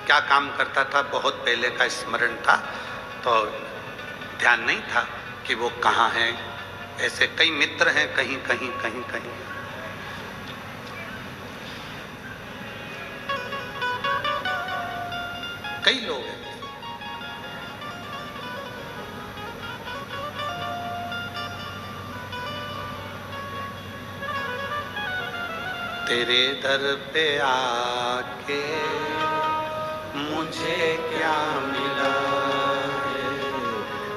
क्या काम करता था बहुत पहले का स्मरण था, तो ध्यान नहीं था कि वो कहाँ हैं। ऐसे कई मित्र हैं कहीं कहीं कहीं कहीं। कई लोग हैं। तेरे दर पे आके मुझे क्या मिला है,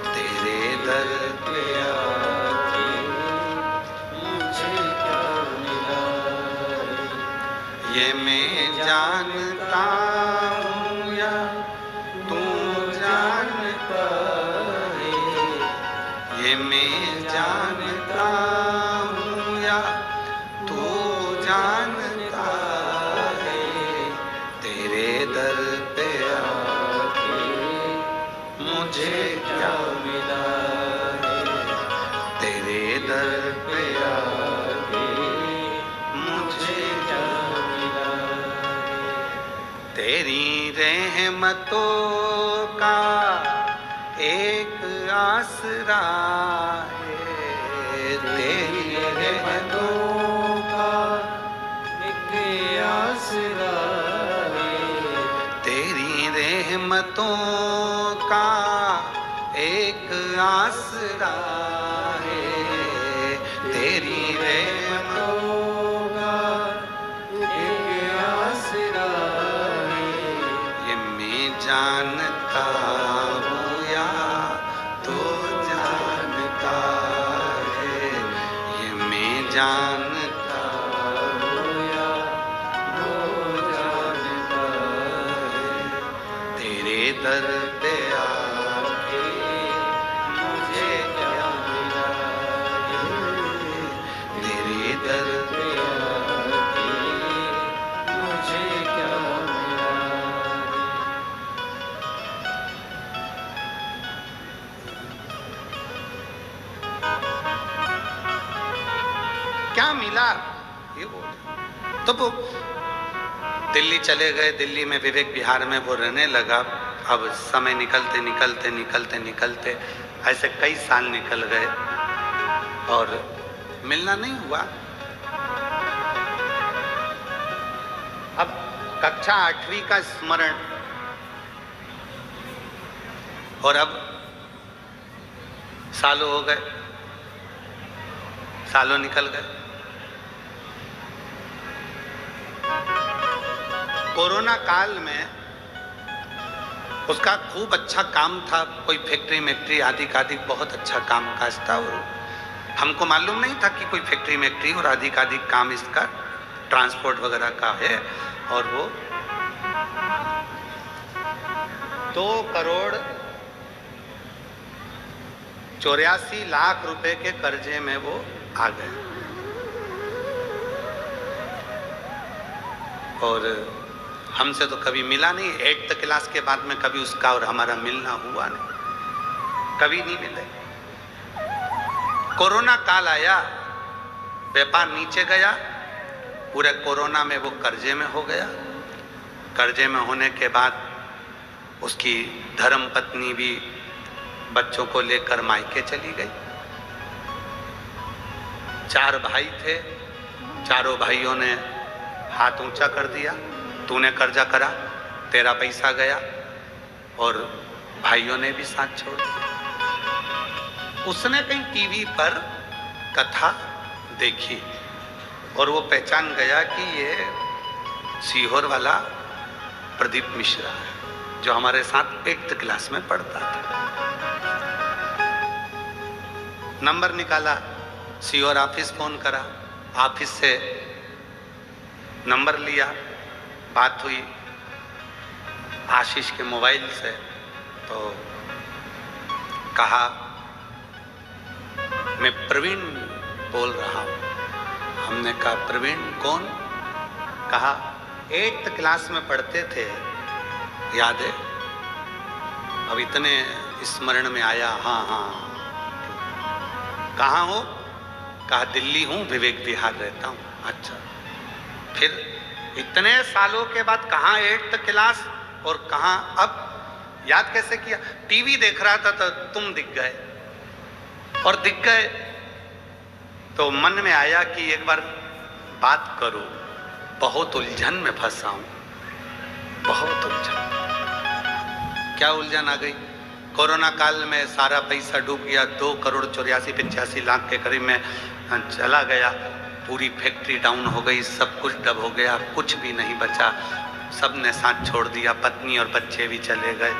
तेरे दर पे आके मुझे क्या मिला है, ये मैं जानता हूँ या तू जानता है, ये मैं जानता हूँ या तू जानता है, तेरे दर पे आके मुझे क्या मिला है, तेरे दर पे आके मुझे क्या मिला है, तेरी रहमतों का एक आसरा है, तेरी रहमतों आसरा है, तेरी रहमतों का एक आसरा है, तेरी रहमतों का एक आसरा है, ये मैं जानता हूँ या तो जानता है, ये मैं जानता दर पे आके मुझे क्या मिला है, तेरे दर पे आके मुझे क्या मिला है। क्या मिला ये बोल। तो वो दिल्ली चले गए। दिल्ली में विवेक विहार में वो रहने लगा। अब समय निकलते निकलते निकलते निकलते ऐसे कई साल निकल गए और मिलना नहीं हुआ। अब कक्षा 8वीं का स्मरण और अब सालों हो गए, सालों निकल गए। कोरोना काल में उसका खूब अच्छा काम था, कोई फैक्ट्री मैक्ट्री आदि आदि बहुत अच्छा काम काज था। और हमको मालूम नहीं था कि कोई फैक्ट्री मैक्ट्री और आदि काम इसका ट्रांसपोर्ट वगैरह का है। और वो 2,84,00,000 रुपए के कर्जे में वो आ गए। और हमसे तो कभी मिला नहीं। 8th क्लास के बाद में कभी उसका और हमारा मिलना हुआ नहीं, कभी नहीं मिले। कोरोना काल आया, व्यापार नीचे गया, पूरे कोरोना में वो कर्जे में हो गया। कर्जे में होने के बाद उसकी धर्म पत्नी भी बच्चों को लेकर मायके चली गई। 4 भाई थे, चारों भाइयों ने हाथ ऊंचा कर दिया, तूने कर्जा करा, तेरा पैसा गया। और भाइयों ने भी साथ छोड़ दिया। उसने कहीं टीवी पर कथा देखी और वो पहचान गया कि ये सीहोर वाला प्रदीप मिश्रा है, जो हमारे साथ 8th क्लास में पढ़ता था। नंबर निकाला, सीहोर ऑफिस फोन करा, ऑफिस से नंबर लिया, बात हुई आशीष के मोबाइल से। तो कहा मैं प्रवीण बोल रहा हूँ, हमने कहा प्रवीण कौन? कहा 8th क्लास में पढ़ते थे, याद है? अब इतने स्मरण में आया। हाँ हाँ। कहाँ हो? कहा दिल्ली हूँ, विवेक विहार रहता हूँ। अच्छा, फिर इतने सालों के बाद कहाँ 8th क्लास और कहाँ? अब याद कैसे किया? टीवी देख रहा था तो तुम दिख गए, और दिख गए तो मन में आया कि एक बार बात करो। बहुत उलझन में फंसा हूं, बहुत उलझन। क्या उलझन आ गई? कोरोना काल में सारा पैसा डूब गया, 2,84,85,00,000 के करीब में चला गया। पूरी फैक्ट्री डाउन हो गई, सब कुछ डब हो गया, कुछ भी नहीं बचा। सब ने साथ छोड़ दिया, पत्नी और बच्चे भी चले गए,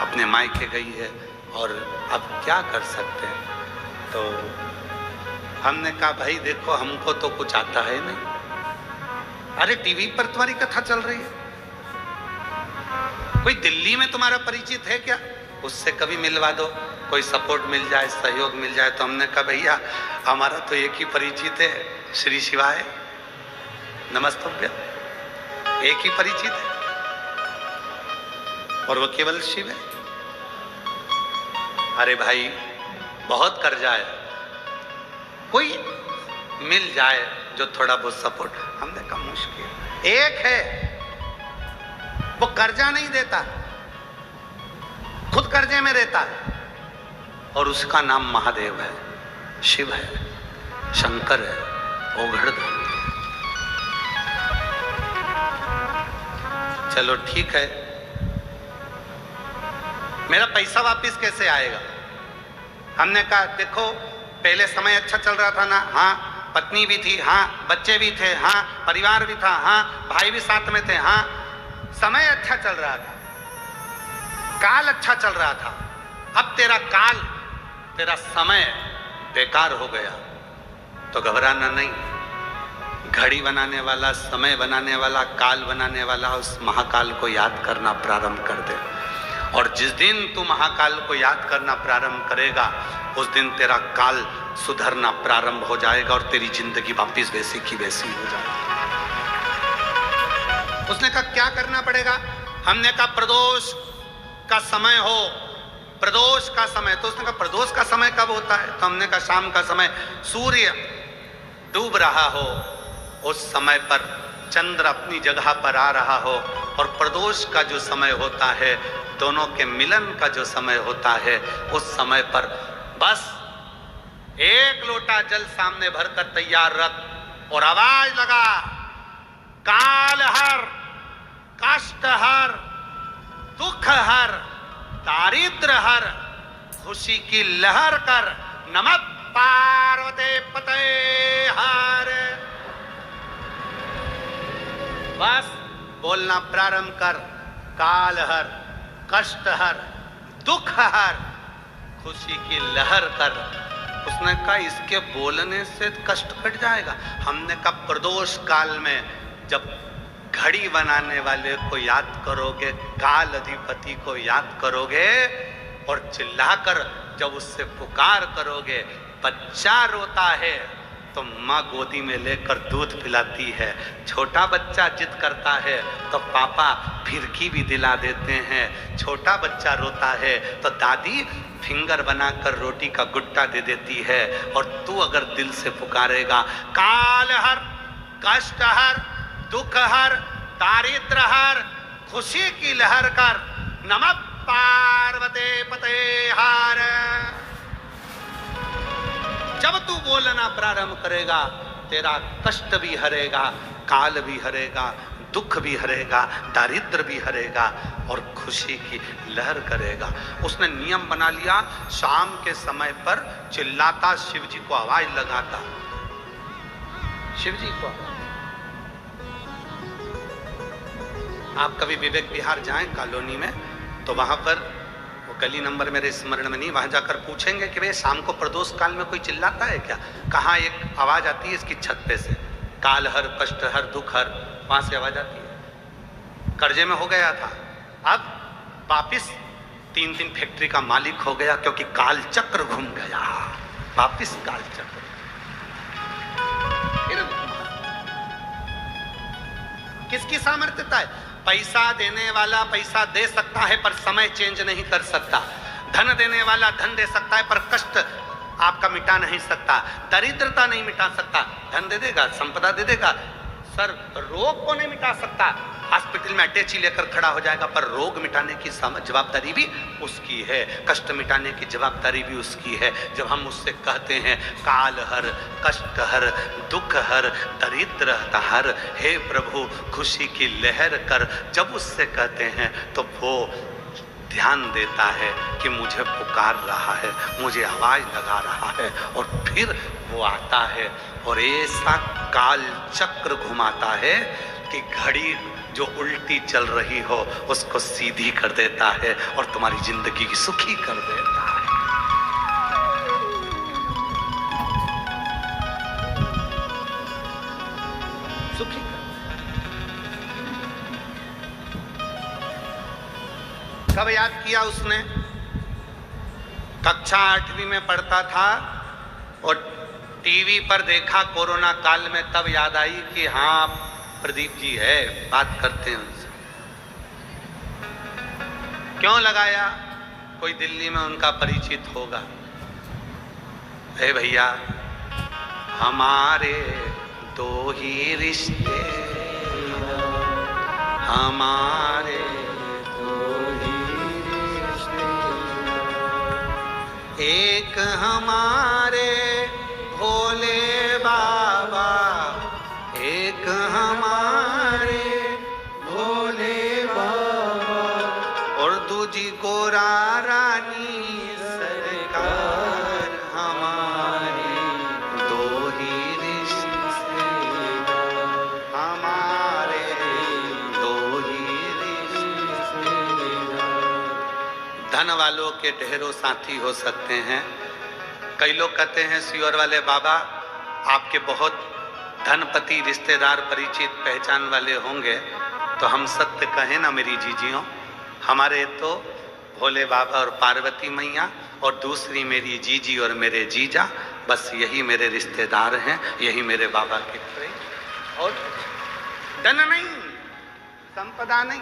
अपने मायके गई है, और अब क्या कर सकते हैं? तो हमने कहा भाई देखो, हमको तो कुछ आता है नहीं। अरे टीवी पर तुम्हारी कथा चल रही है, कोई दिल्ली में तुम्हारा परिचित है क्या? उससे कभी मिलवा दो, कोई सपोर्ट मिल जाए, सहयोग मिल जाए। तो हमने कहा भैया हमारा तो एक ही परिचित है, श्री शिवाय नमस्तभ्य, एक ही परिचित है, और वो केवल शिव है। अरे भाई बहुत कर्जा है, कोई मिल जाए जो थोड़ा बहुत सपोर्ट। हमने कहा मुश्किल। एक है, वो कर्जा नहीं देता, खुद कर्जे में रहता है, और उसका नाम महादेव है, शिव है, शंकर है, ओघड़दान। चलो ठीक है, मेरा पैसा वापस कैसे आएगा? हमने कहा देखो पहले समय अच्छा चल रहा था ना, हाँ पत्नी भी थी, हाँ बच्चे भी थे, हाँ परिवार भी था, हाँ भाई भी साथ में थे, हाँ समय अच्छा चल रहा था, काल अच्छा चल रहा था। अब तेरा काल, तेरा समय बेकार हो गया तो घबराना नहीं। घड़ी बनाने वाला, समय बनाने वाला, काल बनाने वाला, उस महाकाल को याद करना प्रारंभ कर दे। और जिस दिन तू महाकाल को याद करना प्रारंभ करेगा, उस दिन तेरा काल सुधरना प्रारंभ हो जाएगा और तेरी जिंदगी वापिस वैसी की वैसी हो जाएगी। उसने कहा क्या करना पड़ेगा? हमने कहा प्रदोष का समय हो, प्रदोष का समय। तो उसने कहा प्रदोष का समय कब होता है? तो हमने कहा शाम का समय, सूर्य डूब रहा हो, उस समय पर चंद्र अपनी जगह पर आ रहा हो, और प्रदोष का जो समय होता है, दोनों के मिलन का जो समय होता है, उस समय पर बस एक लोटा जल सामने भरकर तैयार रख और आवाज लगा, काल हर, कष्ट हर, दुख हर, दारिद्र हर, खुशी की लहर कर, नमः पार्वती पते हर। बस बोलना प्रारंभ कर, काल हर, कष्ट हर, दुख हर, खुशी की लहर कर। उसने कहा इसके बोलने से कष्ट कट जाएगा। हमने कहा प्रदोष काल में जब घड़ी बनाने वाले को याद करोगे, काल अधिपति को याद करोगे, और चिल्लाकर जब उससे पुकार करोगे, बच्चा रोता है तो माँ गोदी में लेकर दूध पिलाती है, छोटा बच्चा जिद करता है तो पापा फिरकी भी दिला देते हैं, छोटा बच्चा रोता है तो दादी फिंगर बनाकर रोटी का गुट्टा दे देती है। और तू अगर दिल से पुकारेगा, काल हर, कष्ट हर, दुख हर, दारिद्र हर, खुशी की लहर कर, नमः पार्वती पते हर। जब तू बोलना प्रारंभ करेगा, तेरा कष्ट भी हरेगा, काल भी हरेगा, दुख भी हरेगा, दारिद्र भी हरेगा, और खुशी की लहर करेगा। उसने नियम बना लिया, शाम के समय पर चिल्लाता, शिव जी को आवाज लगाता, शिव जी को। आप कभी विवेक विहार जाएं कॉलोनी में, तो वहां पर गली नंबर मेरे स्मरण में नहीं, वहां जाकर पूछेंगे कि भाई शाम को प्रदोष काल में कोई चिल्लाता है क्या? कहाँ एक आवाज आती है इसकी छत पे से, काल हर, कष्ट हर, दुख हर, वहां से आवाज आती है। कर्जे में हो गया था, अब वापिस 3 फैक्ट्री का मालिक हो गया, क्योंकि काल चक्र घूम गया, वापिस काल चक्र। फिर किसकी सामर्थ्यता है? पैसा देने वाला पैसा दे सकता है पर समय चेंज नहीं कर सकता। धन देने वाला धन दे सकता है पर कष्ट आपका मिटा नहीं सकता, दरिद्रता नहीं मिटा सकता। धन दे देगा, संपदा दे देगा, सर रोग को नहीं मिटा सकता। हॉस्पिटल में अटैची लेकर खड़ा हो जाएगा पर रोग मिटाने की जवाबदारी भी उसकी है, कष्ट मिटाने की जवाबदारी भी उसकी है। जब हम उससे कहते हैं काल हर, कष्ट हर, दुख हर, दरिद्र हर, हे प्रभु खुशी की लहर कर, जब उससे कहते हैं तो वो ध्यान देता है कि मुझे पुकार रहा है, मुझे आवाज लगा रहा है, और फिर वो आता है और ऐसा काल चक्र घुमाता है कि घड़ी जो उल्टी चल रही हो उसको सीधी कर देता है और तुम्हारी जिंदगी सुखी कर देता है। सुखी कब याद किया उसने? कक्षा 8वीं में पढ़ता था और टीवी पर देखा कोरोना काल में, तब याद आई कि हाँ प्रदीप जी है, बात करते हैं उनसे। क्यों लगाया? कोई दिल्ली में उनका परिचित होगा। हे भैया हमारे दो ही रिश्ते, हमारे एक हमारे भोले बाबा, एक हमारे भोले बाबा, और दूजी गोरा रानी सरकार, हमारे दो ही रिश्ते, हमारे दो ही रिश्ते। धन वालों के ढेरों साथी हो सकते हैं। कई लोग कहते हैं सियोर वाले बाबा आपके बहुत धनपति रिश्तेदार परिचित पहचान वाले होंगे, तो हम सत्य कहें ना मेरी जीजियों, हमारे तो भोले बाबा और पार्वती मैया और दूसरी मेरी जीजी और मेरे जीजा, बस यही मेरे रिश्तेदार हैं, यही मेरे बाबा के प्रेम। और धन नहीं, संपदा नहीं,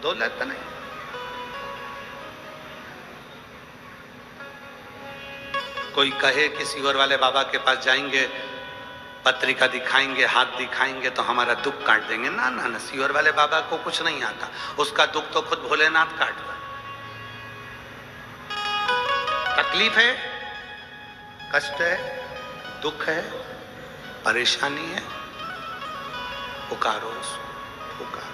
दौलत नहीं। कोई कहे कि सियोर वाले बाबा के पास जाएंगे, पत्रिका दिखाएंगे, हाथ दिखाएंगे तो हमारा दुख काट देंगे। ना ना ना, सियोर वाले बाबा को कुछ नहीं आता, उसका दुख तो खुद भोलेनाथ काट रहा। तकलीफ है, कष्ट है, दुख है, परेशानी है, पुकारो पुकारो।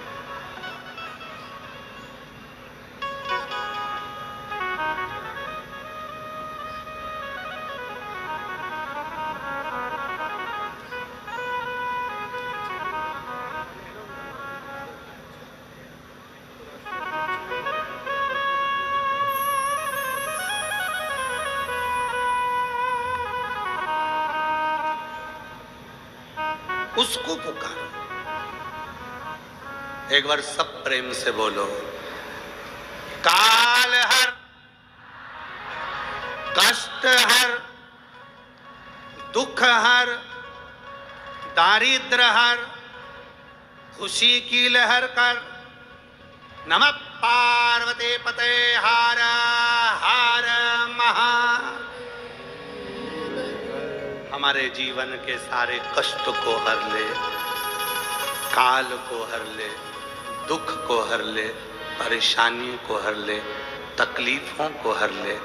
उसको पुकारो। एक बार सब प्रेम से बोलो, काल हर, कष्ट हर, दुख हर, दारिद्र हर, खुशी की लहर कर। नमः पार्वती पते हार हार महा। हमारे जीवन के सारे कष्ट को हर ले, काल को हर ले, दुख को हर ले, परेशानियों को हर ले, तकलीफों को हर ले,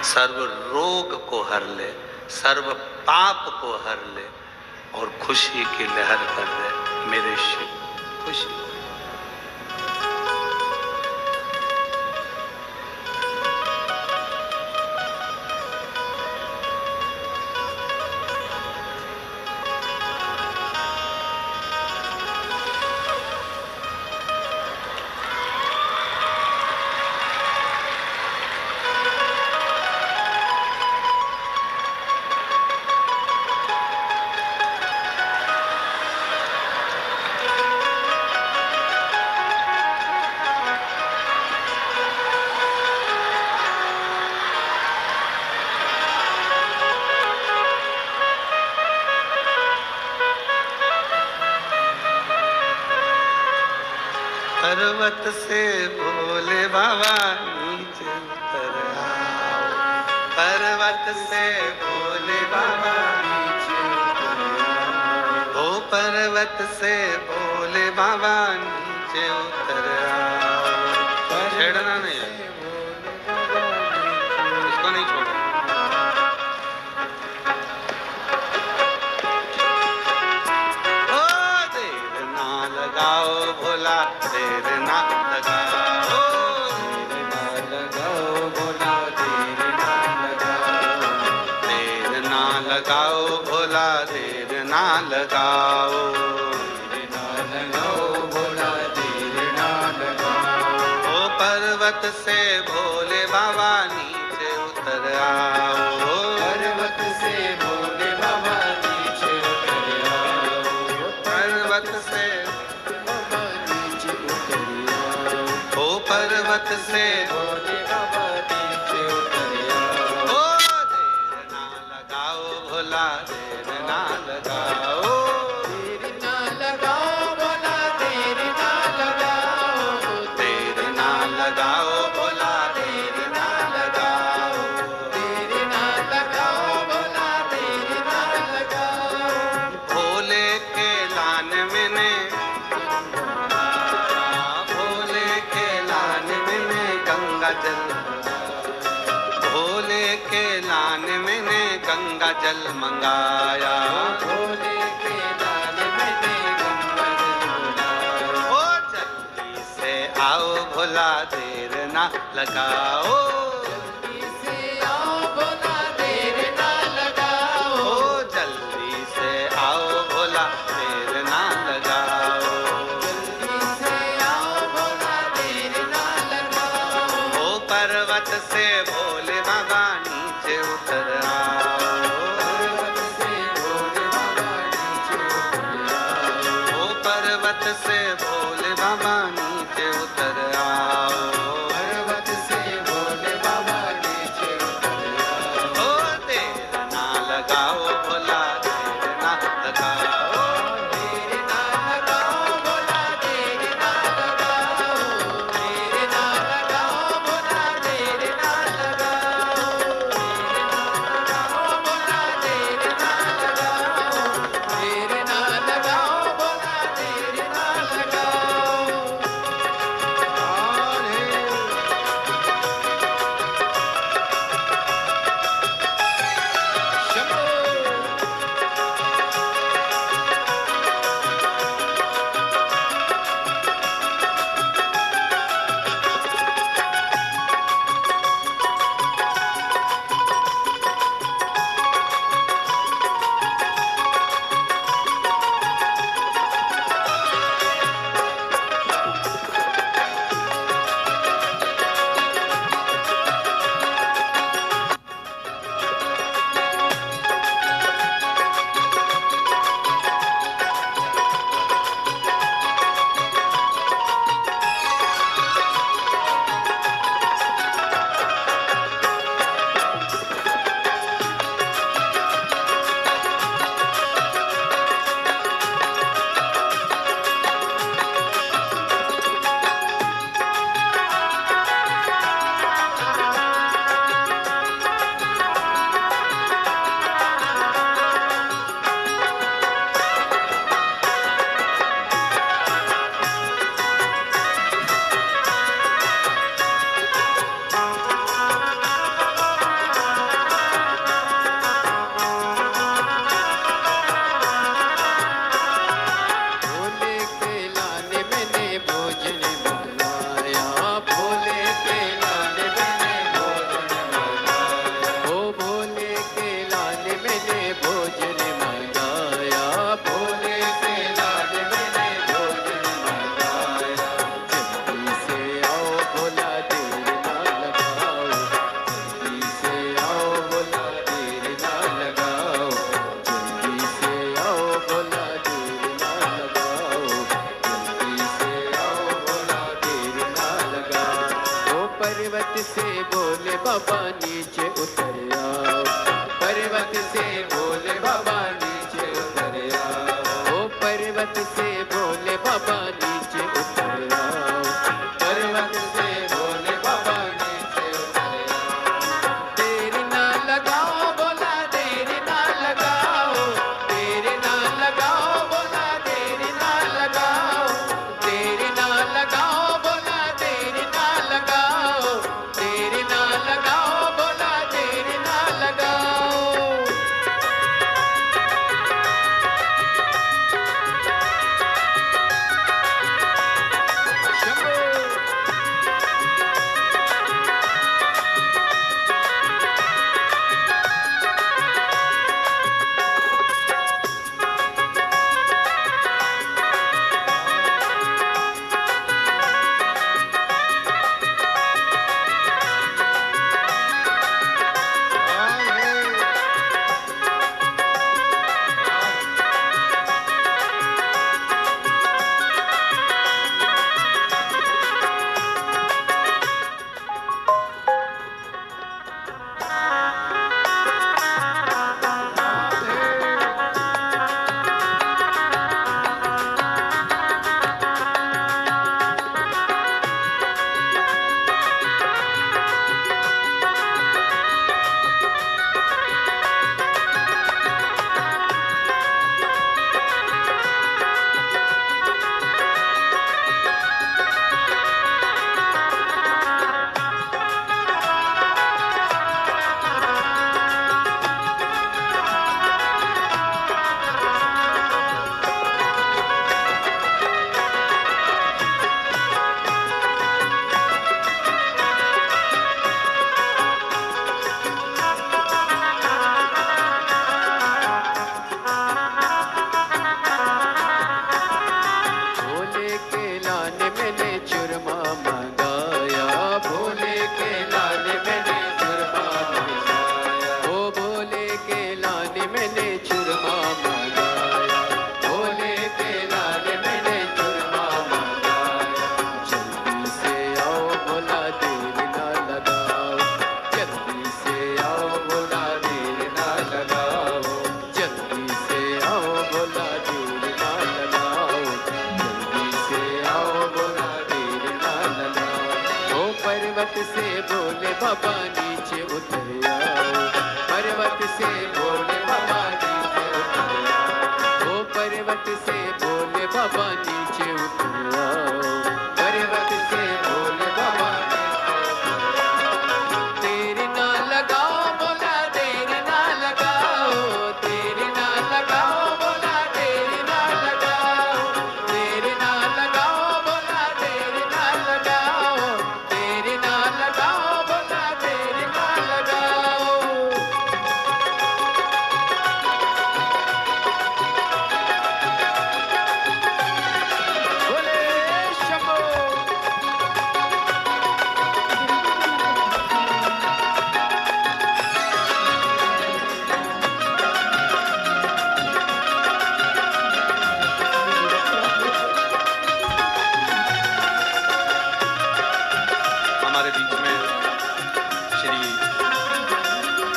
सर्व रोग को हर ले, सर्व पाप को हर ले और खुशी की लहर कर दे मेरे शिव। खुशी पर्वत से बोले बाबा नीचे उतर आओ, पर्वत से बोले बाबा नीचे उतर आओ, ओ पर्वत से बोले बाबा नीचे उतर आओ। छेड़ना नहीं है, इसको नहीं छोड़ना। लगाओ भोला देर ना लगाओ, देर ना लगाओ भोला देर ना लगाओ, देर ना लगाओ भोला देर ना लगाओ, देर ना लगाओ भोला देर ना लगाओ। ओ पर्वत से भोले बाबा नीचे उतर आओ, पर्वत से भोले बाबा नीचे उतर आओ, पर्वत से पर्वत से भोले बाबा नीचे उतर आओ। ओ देर ना लगाओ भोला देर ना लगाओ, देर ना लगाओ भोला देर ना लगाओ, देर ना लगाओ भोला देर ना लगाओ, देर ना लगाओ भोला देर ना लगाओ। भोले के लान में ने गंगा जल, भोले के लान में ने गंगा जल मंगाया, भोले के लाल मैंने गंगा जल मंगाया। ओ जल्दी से आओ भोला देर ना लगाओ, जल्दी से आओ भोला देर ना लगाओ, ओ जल्दी से आओ भोला देर ना लगाओ, जल्दी से आओ भोला देर ना लगाओ। ओ पर्वत से भोले बाबा नीचे उतर आओ, पर्वत से भोले बाबा नीचे उतर आओ, ओ पर्वत से भोले बाबा नीचे उतर आओ, पर्वत से भोले बाबा नीचे उतर आओ। ओ देर ना लगाओ भोला देर ना लगाओ, देर ना लगाओ भोला देर ना लगाओ, देर ना लगाओ भोला देर ना लगाओ, देर ना लगाओ भोला देर ना लगाओ, देर ना लगाओ भोला देर ना लगाओ। शंभो भोले के लाने मैंने भोजन मंगाया, भोले के लाने मैंने भोजन मंगाया, ओ भोले के लाने मैंने भोजन मंगाया, भोले के लाने मैंने भोजन मंगाया। जल्दी से आओ भोला देर ना लगाओ, जल्दी से आओ भोला देर ना लगाओ, जल्दी से आओ भोला देर ना लगाओ, जल्दी से आओ भोला देर ना लगाओ। ओ पर्वत से भोले बाबा नीचे उतर आओ, पर्वत से भोले बाबा नीचे उतर आओ, ओ पर्वत से भोले बाबा नीचे उतर आओ,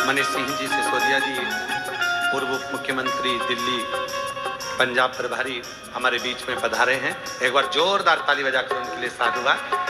मनीष सिंह जी सिसोदिया जी, पूर्व उप मुख्यमंत्री दिल्ली पंजाब प्रभारी, हमारे बीच में पधारे हैं। एक बार जोरदार ताली बजाकर उनके लिए साधुवाद।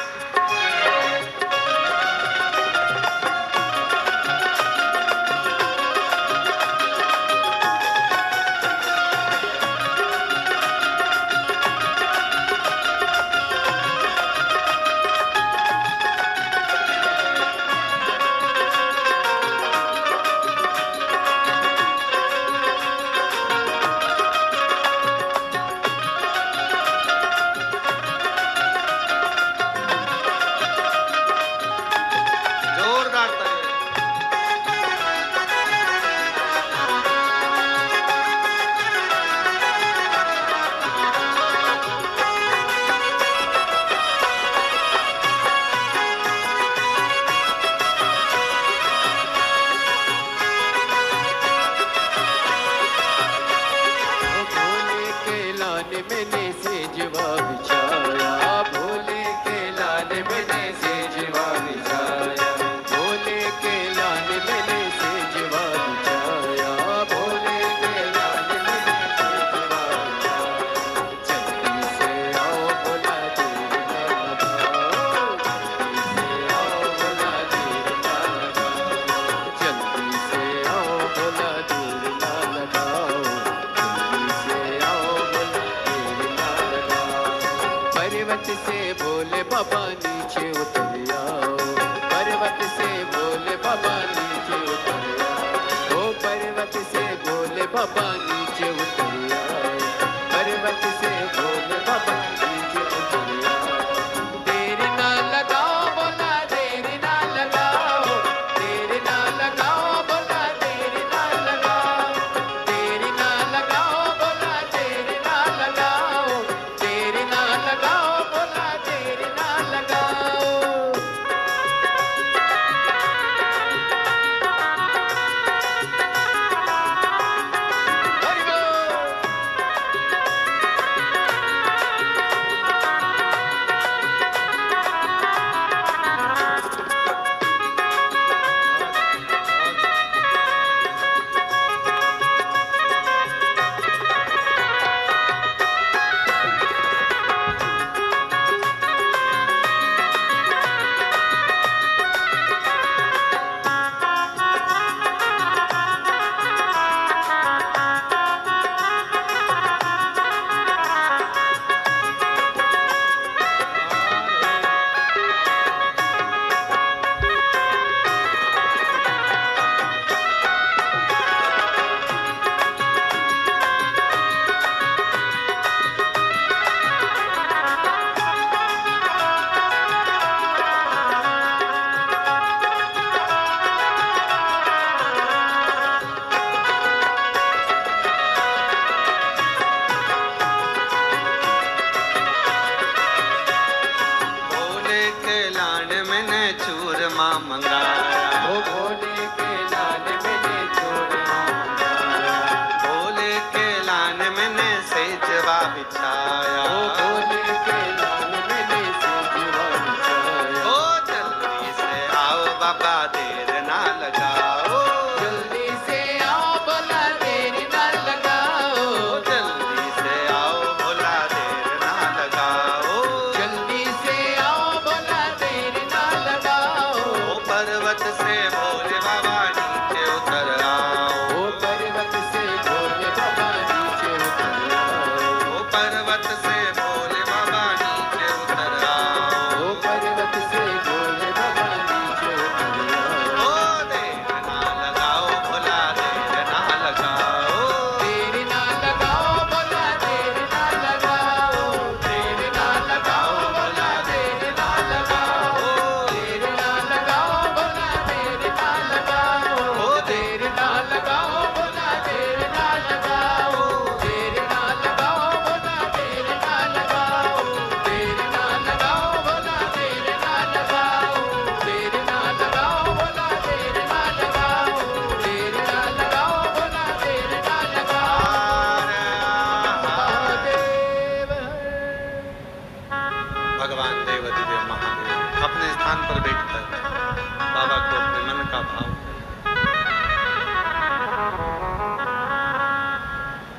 पर्वत से भोले बाबा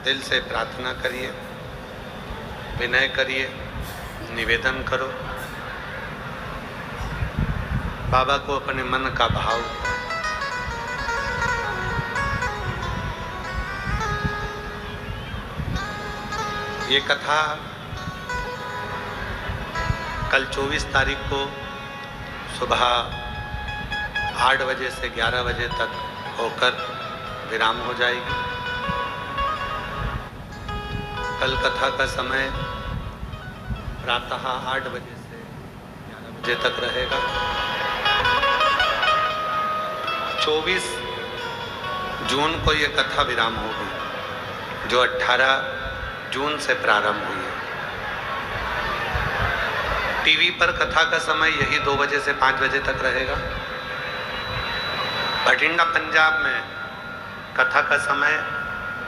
दिल से प्रार्थना करिए, विनय करिए, निवेदन करो। बाबा को अपने मन का भाव ये कथा कल 24 तारीख को सुबह 8 बजे से 11 बजे तक होकर विराम हो जाएगी। कल कथा का समय प्रातः 8 बजे से 11 बजे तक रहेगा। 24 जून को ये कथा विराम होगी, जो 18 जून से प्रारंभ हुई है। टीवी पर कथा का समय यही 2 बजे से 5 बजे तक रहेगा। बठिंडा पंजाब में कथा का समय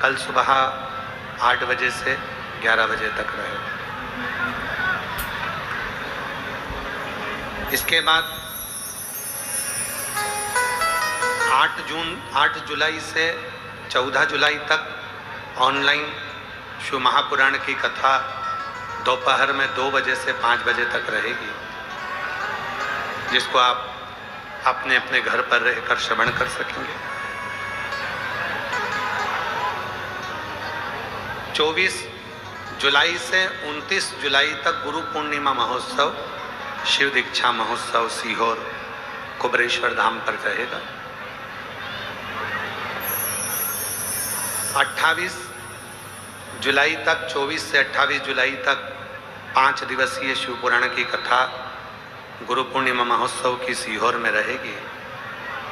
कल सुबह 8 बजे से 11 बजे तक रहेगा। इसके बाद 8 जुलाई से 14 जुलाई तक ऑनलाइन शिव महापुराण की कथा दोपहर में 2 बजे से 5 बजे तक रहेगी, जिसको आप अपने अपने घर पर रहकर श्रवण कर सकेंगे। 24 जुलाई से 29 जुलाई तक गुरु पूर्णिमा महोत्सव, शिव दीक्षा महोत्सव सीहोर कुबरेश्वर धाम पर रहेगा। 28 जुलाई तक 24 से 28 जुलाई तक 5 दिवसीय शिव पुराण की कथा गुरु पूर्णिमा महोत्सव की सीहोर में रहेगी,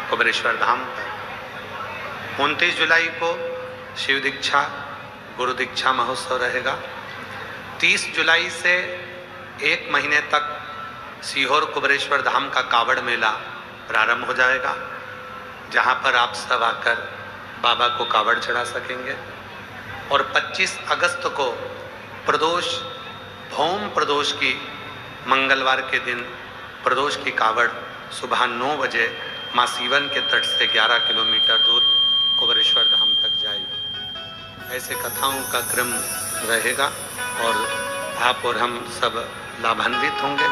कुबरेश्वर धाम पर। 29 जुलाई को शिव दीक्षा गुरु दीक्षा महोत्सव रहेगा। 30 जुलाई से 1 महीने तक सीहोर कुबरेश्वर धाम का कावड़ मेला प्रारंभ हो जाएगा, जहां पर आप सब आकर बाबा को कावड़ चढ़ा सकेंगे। और 25 अगस्त को प्रदोष, भौम प्रदोष की मंगलवार के दिन प्रदोष की कावड़ सुबह 9 बजे माँ सीवन के तट से 11 किलोमीटर दूर कुबरेश्वर धाम तक जाएगी। ऐसे कथाओं का क्रम रहेगा और आप और हम सब लाभान्वित होंगे।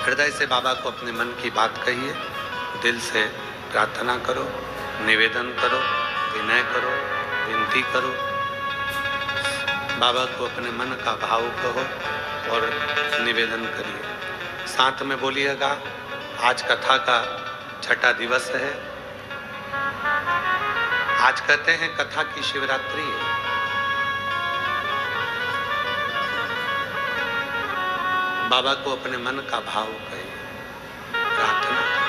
हृदय से बाबा को अपने मन की बात कहिए, दिल से प्रार्थना करो, निवेदन करो, विनय करो, विनती करो। बाबा को अपने मन का भाव कहो और निवेदन करिए। साथ में बोलिएगा, आज कथा का 6ठा दिवस है। आज कहते हैं कथा की शिवरात्रि है। बाबा को अपने मन का भाव कहिए, प्रार्थना करिए।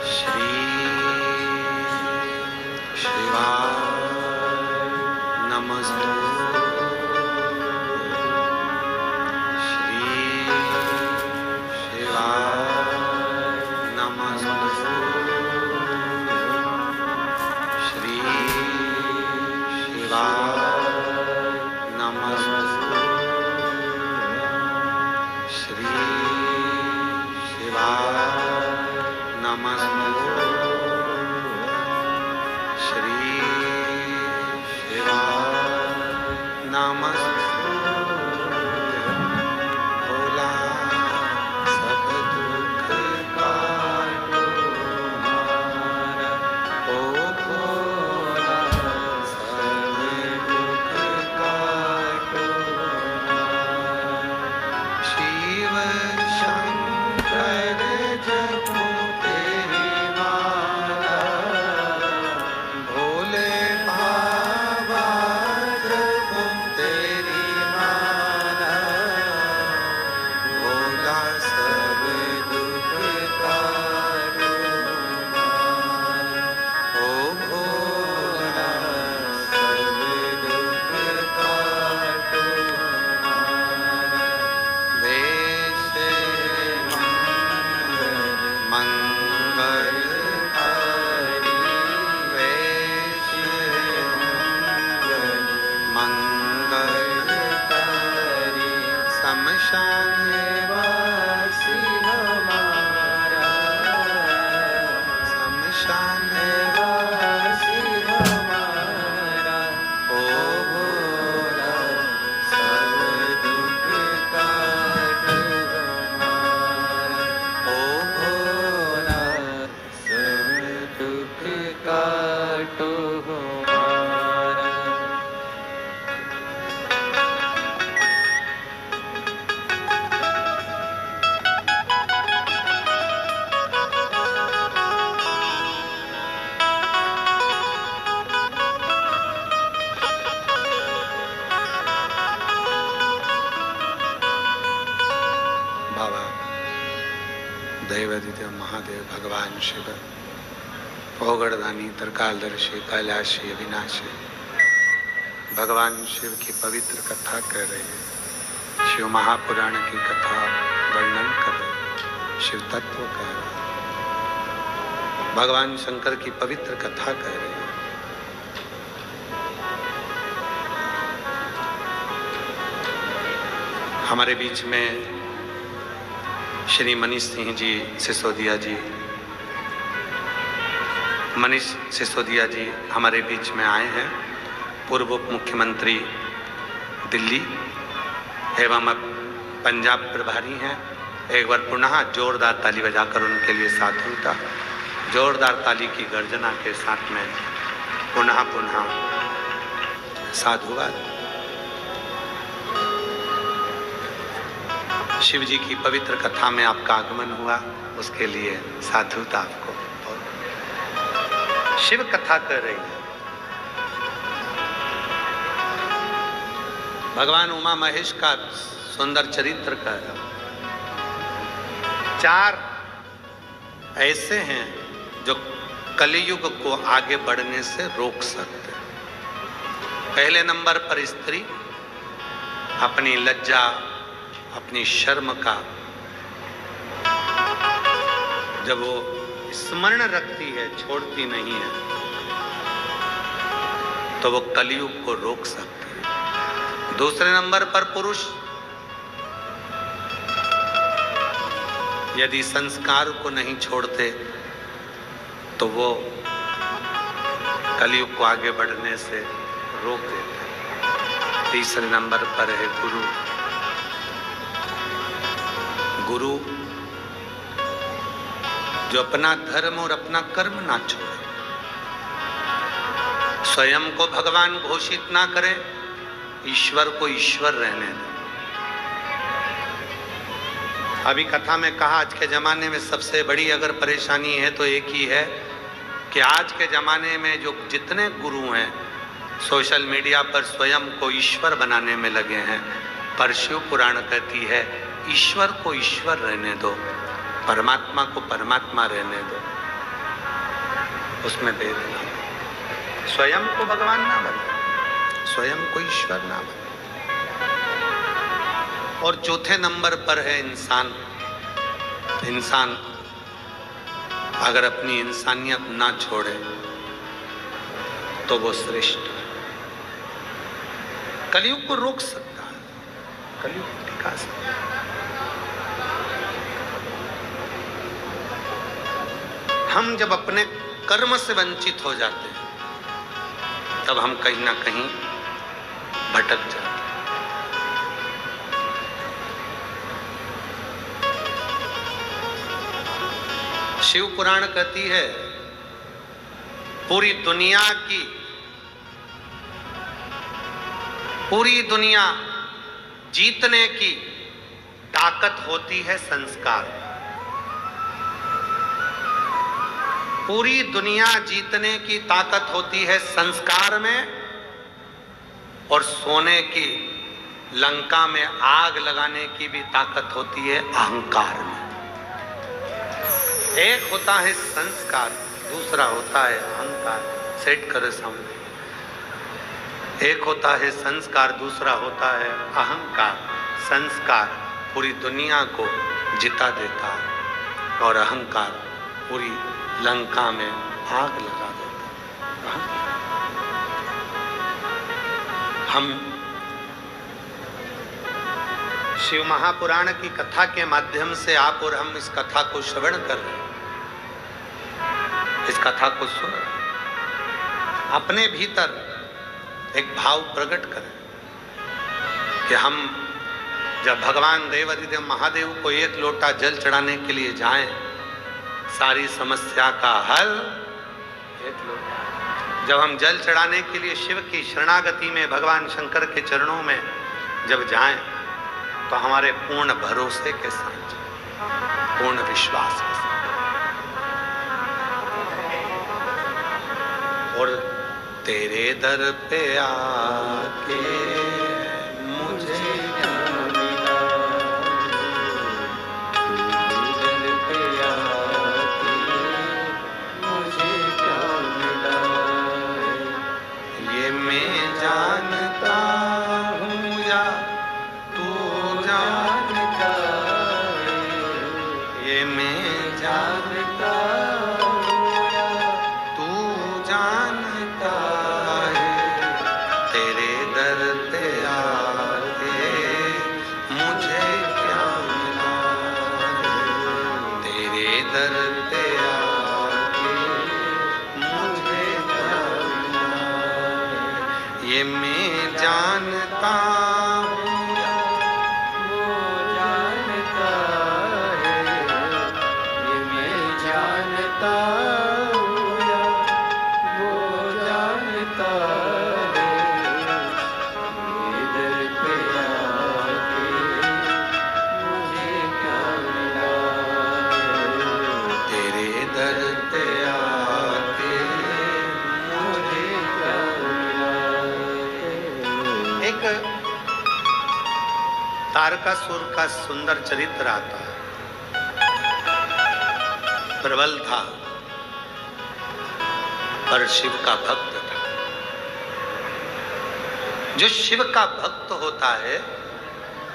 श्री शिवा शमशान है वासी हमारा, शमशान है वासी हमारा, ओ भोला सब दुख काट हमारा, ओ भोला सब दुख काटो हमारा। बाबा दैवाधिदेव महादेव भगवान शिव ओगड़दानी त्रिकालदर्शी कैलाशी अविनाशी भगवान शिव की पवित्र कथा कर रहे हैं। शिव महापुराण की कथा वर्णन कर रहे हैं। शिव तत्व कह रहे हैं। भगवान शंकर की पवित्र कथा कह रहे हैं। हमारे बीच में श्री मनीष सिंह जी सिसोदिया जी, मनीष सिसोदिया जी हमारे बीच में आए हैं। पूर्व उप मुख्यमंत्री दिल्ली एवं अब पंजाब प्रभारी हैं। एक बार पुनः जोरदार ताली बजाकर उनके लिए साधुता, जोरदार ताली की गर्जना के साथ में पुनः साधुवाद। शिव जी की पवित्र कथा में आपका आगमन हुआ, उसके लिए साधुता आपको। शिव कथा कर रही है। भगवान उमा महेश का सुंदर चरित्र कर रहा। 4 ऐसे हैं जो कलियुग को आगे बढ़ने से रोक सकते हैं। पहले नंबर पर स्त्री अपनी लज्जा, अपनी शर्म का जब वो स्मरण रखती है, छोड़ती नहीं है, तो वो कलियुग को रोक सकती है। दूसरे नंबर पर पुरुष यदि संस्कार को नहीं छोड़ते तो वो कलियुग को आगे बढ़ने से रोक देते। तीसरे नंबर पर है गुरु। गुरु जो अपना धर्म और अपना कर्म ना छोड़े, स्वयं को भगवान घोषित ना करे, ईश्वर को ईश्वर रहने दे। अभी कथा में कहा आज के जमाने में सबसे बड़ी अगर परेशानी है तो एक ही है कि आज के जमाने में जो जितने गुरु हैं सोशल मीडिया पर स्वयं को ईश्वर बनाने में लगे हैं। पर शिव पुराण कहती है ईश्वर को ईश्वर रहने दो, परमात्मा को परमात्मा रहने दो, उसमें भेद ना। स्वयं को भगवान ना बने, स्वयं को ईश्वर ना बने। और चौथे नंबर पर है इंसान। इंसान अगर अपनी इंसानियत ना छोड़े तो वो श्रेष्ठ है। कलियुग को रोक सकता है, कलियुग को टिका सकता है। हम जब अपने कर्म से वंचित हो जाते हैं तब हम कहीं ना कहीं भटक जाते हैं। शिव पुराण कहती है पूरी दुनिया जीतने की ताकत होती है संस्कार। पूरी दुनिया जीतने की ताकत होती है संस्कार में, और सोने की लंका में आग लगाने की भी ताकत होती है अहंकार में। एक होता है संस्कार, दूसरा होता है अहंकार। सेट करो सामने। एक होता है संस्कार, दूसरा होता है अहंकार। संस्कार पूरी दुनिया को जिता देता है और अहंकार पूरी लंका में आग लगा देता है। हम शिव महापुराण की कथा के माध्यम से आप और हम इस कथा को श्रवण कर रहे हैं, इस कथा को सुन रहे हैं। अपने भीतर एक भाव प्रकट करें कि हम जब भगवान देवाधिदेव महादेव को एक लोटा जल चढ़ाने के लिए जाएं, सारी समस्या का हल एक लोटा। जब हम जल चढ़ाने के लिए शिव की शरणागति में भगवान शंकर के चरणों में जब जाएं, तो हमारे पूर्ण भरोसे के साथ, पूर्ण विश्वास के साथ। और तेरे दर पे आके मुझे क्या मिला, तेरे दर पे आके मुझे क्या मिला, ये मैं जानता हूँ या तू जानता है, ये मैं जानता हूँ या तू जानता है, तेरे दर पे आके मुझे क्या मिला, तेरे दर पे आके मुझे क्या मिला, ये मैं जानता हूँ या वो जानता है, ये मैं जानता हूँ या वो जानता है, ये दर पे आके मुझे क्या मिला, तेरे दर पे आके मुझे क्या मिला। एक तारकासुर का सुंदर चरित्र आता है। प्रबल था पर शिव का भक्त था। जो शिव का भक्त होता है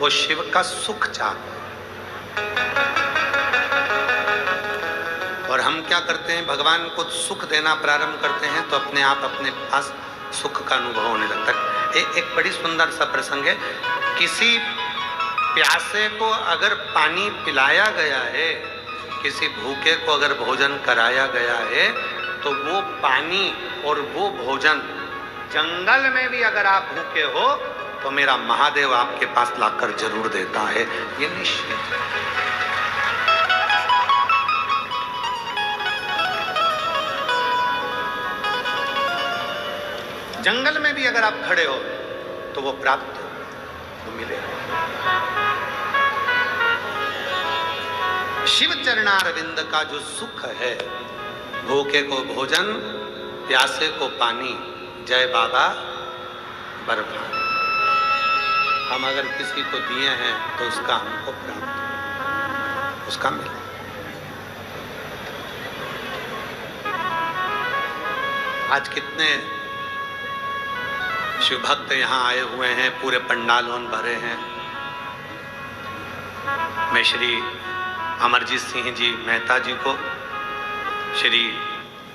वो शिव का सुख चाहता है। और हम क्या करते हैं, भगवान को सुख देना प्रारंभ करते हैं तो अपने आप अपने पास सुख का अनुभव होने लगता है। एक बड़ी सुंदर सा प्रसंग है। किसी प्यासे को अगर पानी पिलाया गया है, किसी भूखे को अगर भोजन कराया गया है, तो वो पानी और वो भोजन जंगल में भी अगर आप भूखे हो तो मेरा महादेव आपके पास लाकर जरूर देता है, ये निश्चित है। जंगल में भी अगर आप खड़े हो तो वो प्राप्त तो मिलेगा। शिव चरणारविंद का जो सुख है, भूखे को भोजन, प्यासे को पानी, जय बाबा बर्बाद। हम अगर किसी को दिए हैं तो उसका हमको प्राप्त, उसका मिले। आज कितने शिव भक्त यहाँ आए हुए हैं, पूरे पंडालों भरे हैं। मैं श्री अमरजीत सिंह जी मेहता जी को, श्री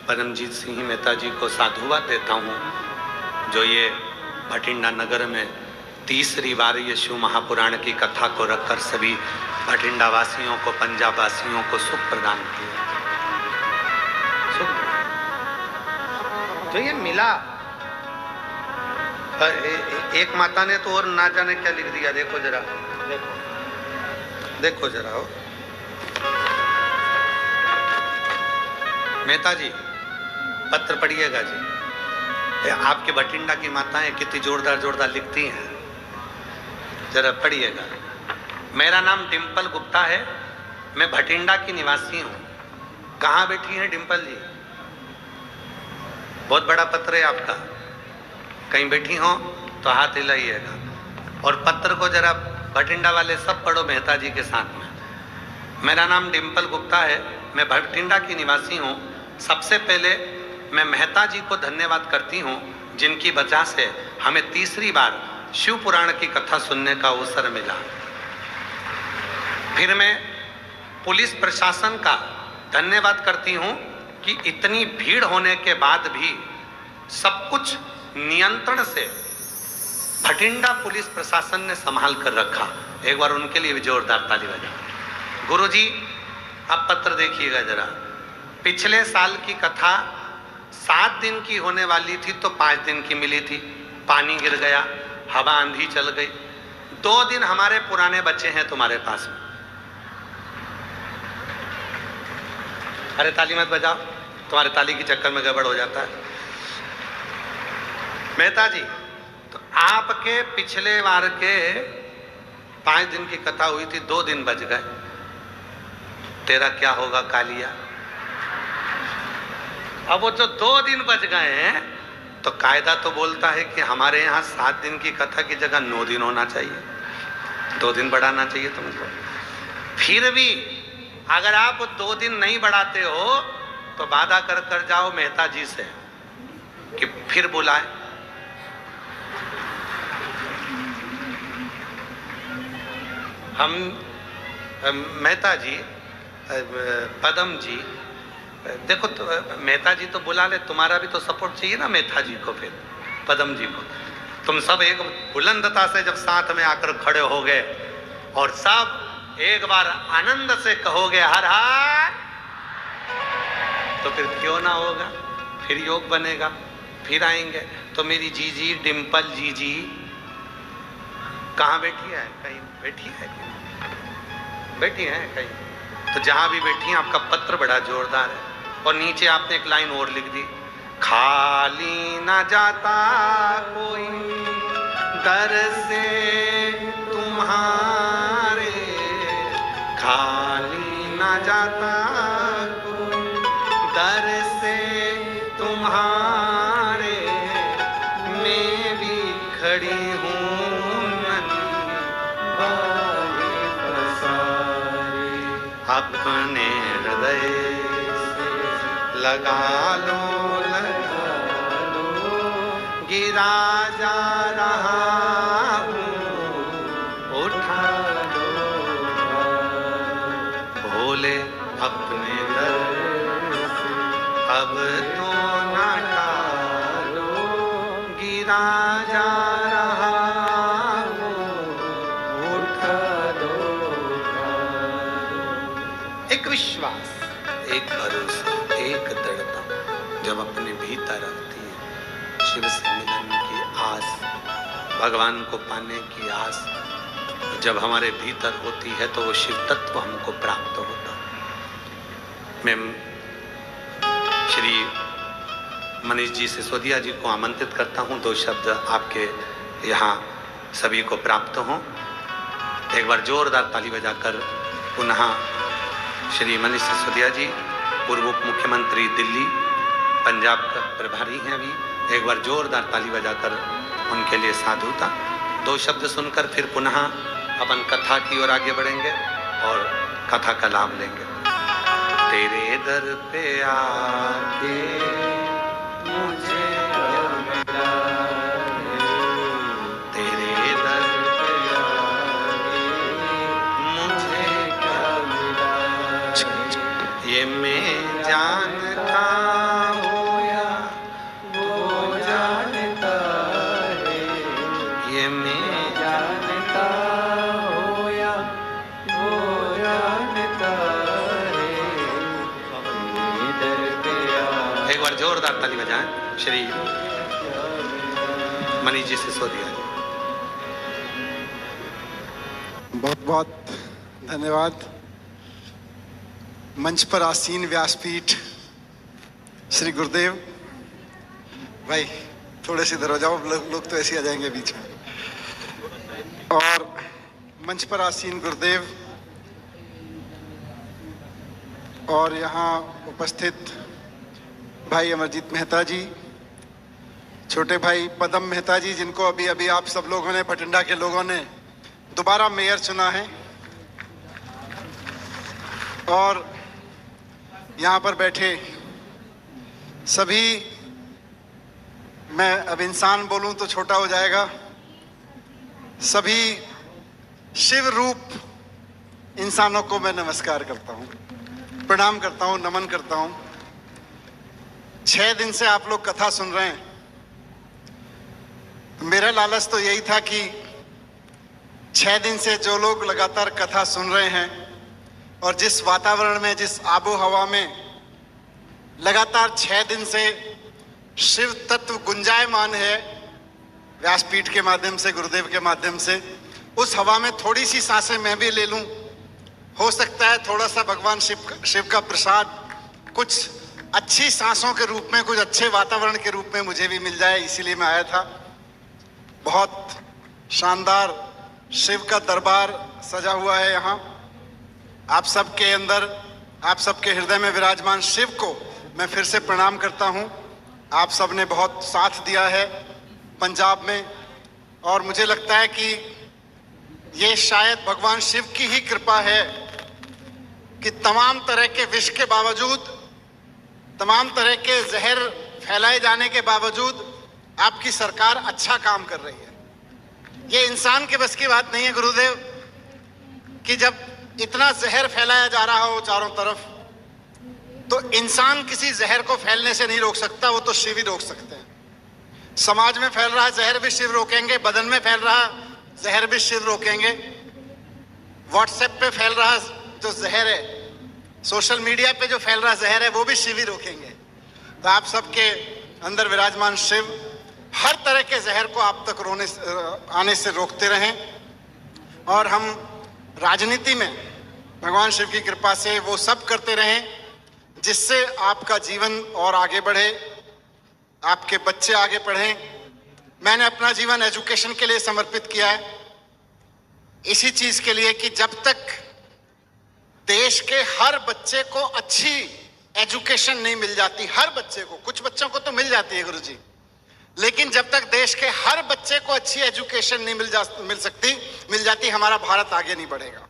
परमजीत सिंह मेहता जी को साधुवाद देता हूँ, जो ये भटिंडा नगर में तीसरी बार ये शिव महापुराण की कथा को रखकर सभी भटिंडा वासियों को, पंजाब वासियों को सुख प्रदान किया। सुख तो ये मिला। एक माता ने तो और ना जाने क्या लिख दिया, देखो जरा, देखो जरा। हो मेहता जी पत्र पढ़िएगा जी। आपके भटिंडा की माताएं कितनी जोरदार जोरदार लिखती हैं, जरा पढ़िएगा। मेरा नाम डिम्पल गुप्ता है, मैं भटिंडा की निवासी हूँ। कहाँ बैठी हैं डिम्पल जी? बहुत बड़ा पत्र है आपका, कहीं बैठी हो तो हाथ हिलाइएगा। और पत्र को जरा भटिंडा वाले सब पढ़ो मेहता जी के साथ में। मेरा नाम डिम्पल गुप्ता है, मैं भटिंडा की निवासी हूँ। सबसे पहले मैं मेहता जी को धन्यवाद करती हूँ, जिनकी वजह से हमें तीसरी बार शिव पुराण की कथा सुनने का अवसर मिला। फिर मैं पुलिस प्रशासन का धन्यवाद करती हूँ कि इतनी भीड़ होने के बाद भी सब कुछ नियंत्रण से भटिंडा पुलिस प्रशासन ने संभाल कर रखा। एक बार उनके लिए भी जोरदार ताली बजाओ। गुरुजी अब पत्र देखिएगा जरा। पिछले साल की कथा 7 दिन की होने वाली थी तो 5 दिन की मिली थी। पानी गिर गया, हवा आंधी चल गई। 2 दिन हमारे पुराने बच्चे हैं तुम्हारे पास में। अरे ताली मत बजाओ, तुम्हारे ताली के चक्कर में गड़बड़ हो जाता है। मेहता जी, तो आपके पिछले बार के 5 दिन की कथा हुई थी, 2 दिन बच गए। तेरा क्या होगा कालिया? अब वो जो 2 दिन बच गए हैं, तो कायदा तो बोलता है कि हमारे यहाँ 7 दिन की कथा की जगह 9 दिन होना चाहिए, 2 दिन बढ़ाना चाहिए तुमको। फिर भी अगर आप 2 दिन नहीं बढ़ाते हो तो वादा कर जाओ मेहता जी से कि फिर बुलाए। हम मेहता जी, पदम जी, देखो तो, मेहता जी तो बुला ले, तुम्हारा भी तो सपोर्ट चाहिए ना मेहता जी को, फिर पदम जी को। तुम सब एक बुलंदता से जब साथ में आकर खड़े हो गए और सब एक बार आनंद से कहोगे हर हर, तो फिर क्यों ना होगा, फिर योग बनेगा, फिर आएंगे। तो मेरी जीजी डिम्पल जीजी कहाँ बैठी है? कहीं बैठी है? बैठी है कहीं? तो जहां भी बैठी हैं आपका पत्र बड़ा जोरदार है। और नीचे आपने एक लाइन और लिख दी, खाली ना जाता कोई दर से तुम्हारे, खाली ना जाता कोई दर से तुम्हारे, मैं भी खड़ी हूँ अपने हृदय से लगा लो, गिरा जा रहा हूँ, उठा लो भोले अपने दर से, अब तो ना टालो, गिरा जा रहा हूँ, उठा लो। एक विश्वास, एक भरोसा, एक दृढ़ता जब अपने भीतर आती है, शिव से मिलन की आस, भगवान को पाने की आस जब हमारे भीतर होती है तो वो शिव तत्व हमको प्राप्त होता है। मैं श्री मनीष जी सिसोदिया जी को आमंत्रित करता हूँ, 2 शब्द आपके यहाँ सभी को प्राप्त हों। एक बार जोरदार ताली बजाकर पुनः श्री मनीष सिसोदिया जी, पूर्व उप मुख्यमंत्री दिल्ली, पंजाब का प्रभारी हैं अभी, एक बार जोरदार ताली बजाकर उनके लिए साधुता। 2 शब्द सुनकर फिर पुनः अपन कथा की ओर आगे बढ़ेंगे और कथा का लाभ लेंगे। तेरे दर पे आके मुझे मिला, तेरे दर पे आके मुझे क्या मिला, ये मैं जानता हूँ या वो जानता है, ये मैं जानता हूँ या वो जानता है, इधर पे आ। एक बार जोरदार ताली बजाएं श्री मनीष जी सिसोदिया जी। बहुत बहुत धन्यवाद। मंच पर आसीन व्यासपीठ श्री गुरुदेव भाई, थोड़े से इधर हो जाओ, लोग तो ऐसे आ जाएंगे बीच में। और मंच पर आसीन गुरुदेव और यहाँ उपस्थित भाई अमरजीत मेहता जी, छोटे भाई पदम मेहता जी, जिनको अभी अभी आप सब लोगों ने, भटिंडा के लोगों ने दोबारा मेयर चुना है, और यहाँ पर बैठे सभी, मैं अब इंसान बोलूं तो छोटा हो जाएगा, सभी शिव रूप इंसानों को मैं नमस्कार करता हूँ, प्रणाम करता हूँ, नमन करता हूँ। 6 दिन से आप लोग कथा सुन रहे हैं। मेरा लालच तो यही था कि 6 दिन से जो लोग लगातार कथा सुन रहे हैं और जिस वातावरण में, जिस आबो हवा में लगातार 6 दिन से शिव तत्व गुंजायमान है, व्यासपीठ के माध्यम से, गुरुदेव के माध्यम से, उस हवा में थोड़ी सी सांसें मैं भी ले लूं। हो सकता है थोड़ा सा भगवान शिव का प्रसाद कुछ अच्छी सांसों के रूप में, कुछ अच्छे वातावरण के रूप में मुझे भी मिल जाए, इसीलिए मैं आया था। बहुत शानदार शिव का दरबार सजा हुआ है यहाँ। आप सबके अंदर, आप सबके हृदय में विराजमान शिव को मैं फिर से प्रणाम करता हूँ। आप सब ने बहुत साथ दिया है पंजाब में, और मुझे लगता है कि ये शायद भगवान शिव की ही कृपा है कि तमाम तरह के विष के बावजूद, तमाम तरह के जहर फैलाए जाने के बावजूद आपकी सरकार अच्छा काम कर रही है। ये इंसान के बस की बात नहीं है गुरुदेव कि जब इतना जहर फैलाया जा रहा हो चारों तरफ, तो इंसान किसी जहर को फैलने से नहीं रोक सकता, वो तो शिव ही रोक सकते हैं। समाज में फैल रहा जहर भी शिव रोकेंगे, बदन में फैल रहा जहर भी शिव रोकेंगे, व्हाट्सएप पे फैल रहा जो जहर है, सोशल मीडिया पे जो फैल रहा जहर है, वो भी शिव ही रोकेंगे। तो आप सबके अंदर विराजमान शिव हर तरह के जहर को आप तक आने से रोकते रहें, और हम राजनीति में भगवान शिव की कृपा से वो सब करते रहें जिससे आपका जीवन और आगे बढ़े, आपके बच्चे आगे पढ़ें। मैंने अपना जीवन एजुकेशन के लिए समर्पित किया है, इसी चीज के लिए कि जब तक देश के हर बच्चे को अच्छी एजुकेशन नहीं मिल जाती, हर बच्चे को, कुछ बच्चों को तो मिल जाती है गुरुजी, लेकिन जब तक देश के हर बच्चे को अच्छी एजुकेशन नहीं मिल जाती, हमारा भारत आगे नहीं बढ़ेगा।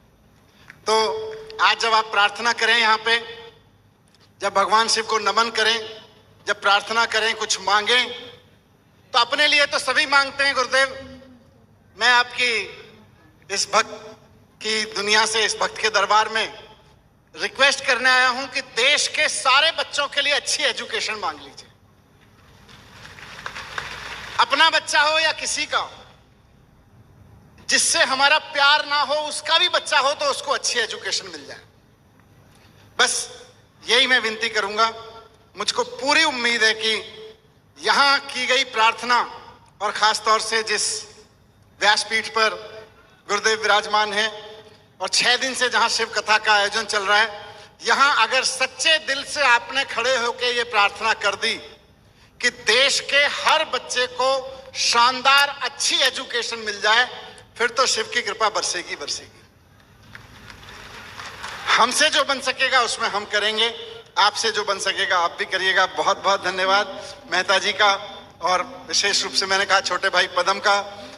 तो आज जब आप प्रार्थना करें यहाँ पे, जब भगवान शिव को नमन करें, जब प्रार्थना करें, कुछ मांगें, तो अपने लिए तो सभी मांगते हैं गुरुदेव। मैं आपकी इस भक्त की दुनिया से, इस भक्त के दरबार में रिक्वेस्ट करने आया हूं कि देश के सारे बच्चों के लिए अच्छी एजुकेशन मांग लीजिए। अपना बच्चा हो या किसी का हो, जिससे हमारा प्यार ना हो, उसका भी बच्चा हो तो उसको अच्छी एजुकेशन मिल जाए। बस यही मैं विनती करूंगा। मुझको पूरी उम्मीद है कि यहां की गई प्रार्थना, और खास तौर से जिस व्यासपीठ पर गुरुदेव विराजमान है और 6 दिन से जहां शिव कथा का आयोजन चल रहा है, यहां अगर सच्चे दिल से आपने खड़े होकर ये प्रार्थना कर दी कि देश के हर बच्चे को शानदार अच्छी एजुकेशन मिल जाए, फिर तो शिव की कृपा बरसेगी बरसेगी। हमसे जो बन सकेगा उसमें हम करेंगे, आपसे जो बन सकेगा आप भी करिएगा। बहुत बहुत धन्यवाद मेहता जी का, और विशेष रूप से मैंने कहा छोटे भाई पदम का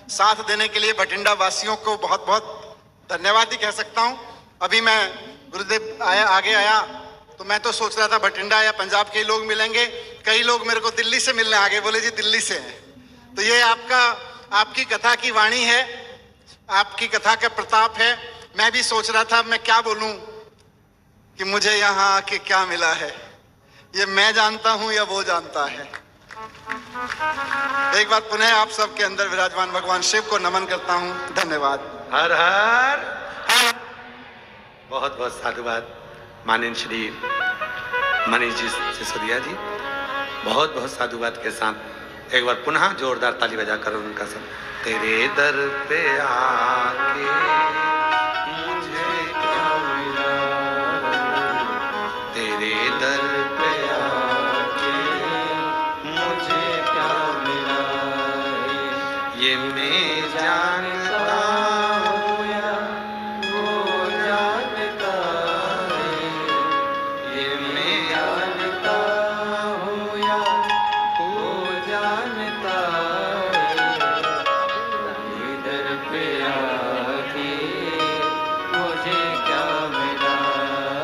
साथ देने के लिए भटिंडा वासियों को बहुत बहुत धन्यवाद ही कह सकता हूं। अभी मैं गुरुदेव आगे आया तो मैं तो सोच रहा था भटिंडा या पंजाब के ही लोग मिलेंगे, कई लोग मेरे को दिल्ली से मिलने आगे, बोले जी दिल्ली से हैं। तो ये आपकी कथा की वाणी है, आपकी कथा का प्रताप है। मैं भी सोच रहा था मैं क्या बोलूं कि मुझे यहाँ आके क्या मिला है, ये मैं जानता हूं या वो जानता है। एक बार पुनः आप सबके अंदर विराजमान भगवान शिव को नमन करता हूं। धन्यवाद। हर हर हर। बहुत बहुत साधुवाद माननीय श्री मनीष जी सिसोदिया जी, बहुत बहुत साधुवाद के साथ एक बार पुनः जोरदार ताली बजाकर उनका सब तेरे दर पे आके मुझे क्या मिला, तेरे दर पे आके मुझे क्या मिला, ये मैं जानता हूँ या वो जानता है, ये मैं जानता हूँ या वो जानता है, इधर पे आके मुझे क्या मिला है,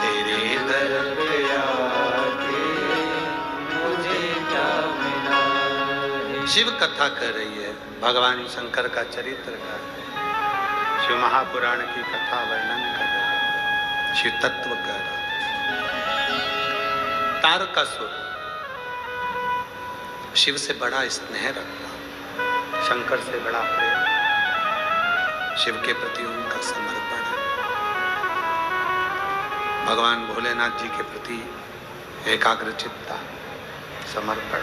तेरे दर पे आके मुझे क्या मिला है। शिव कथा कर रही है, भगवान शंकर का चरित्र का, शिव महापुराण की कथा वर्णन कर रहा है, शिव तत्व कर रहा है। तारकासुर शिव से बड़ा स्नेह रखता, शंकर से बड़ा प्रेम, शिव के प्रति उनका समर्पण, भगवान भोलेनाथ जी के प्रति एकाग्रचित्ता, समर्पण।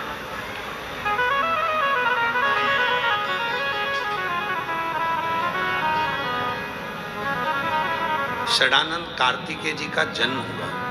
षडानंद कार्तिकेय जी का जन्म हुआ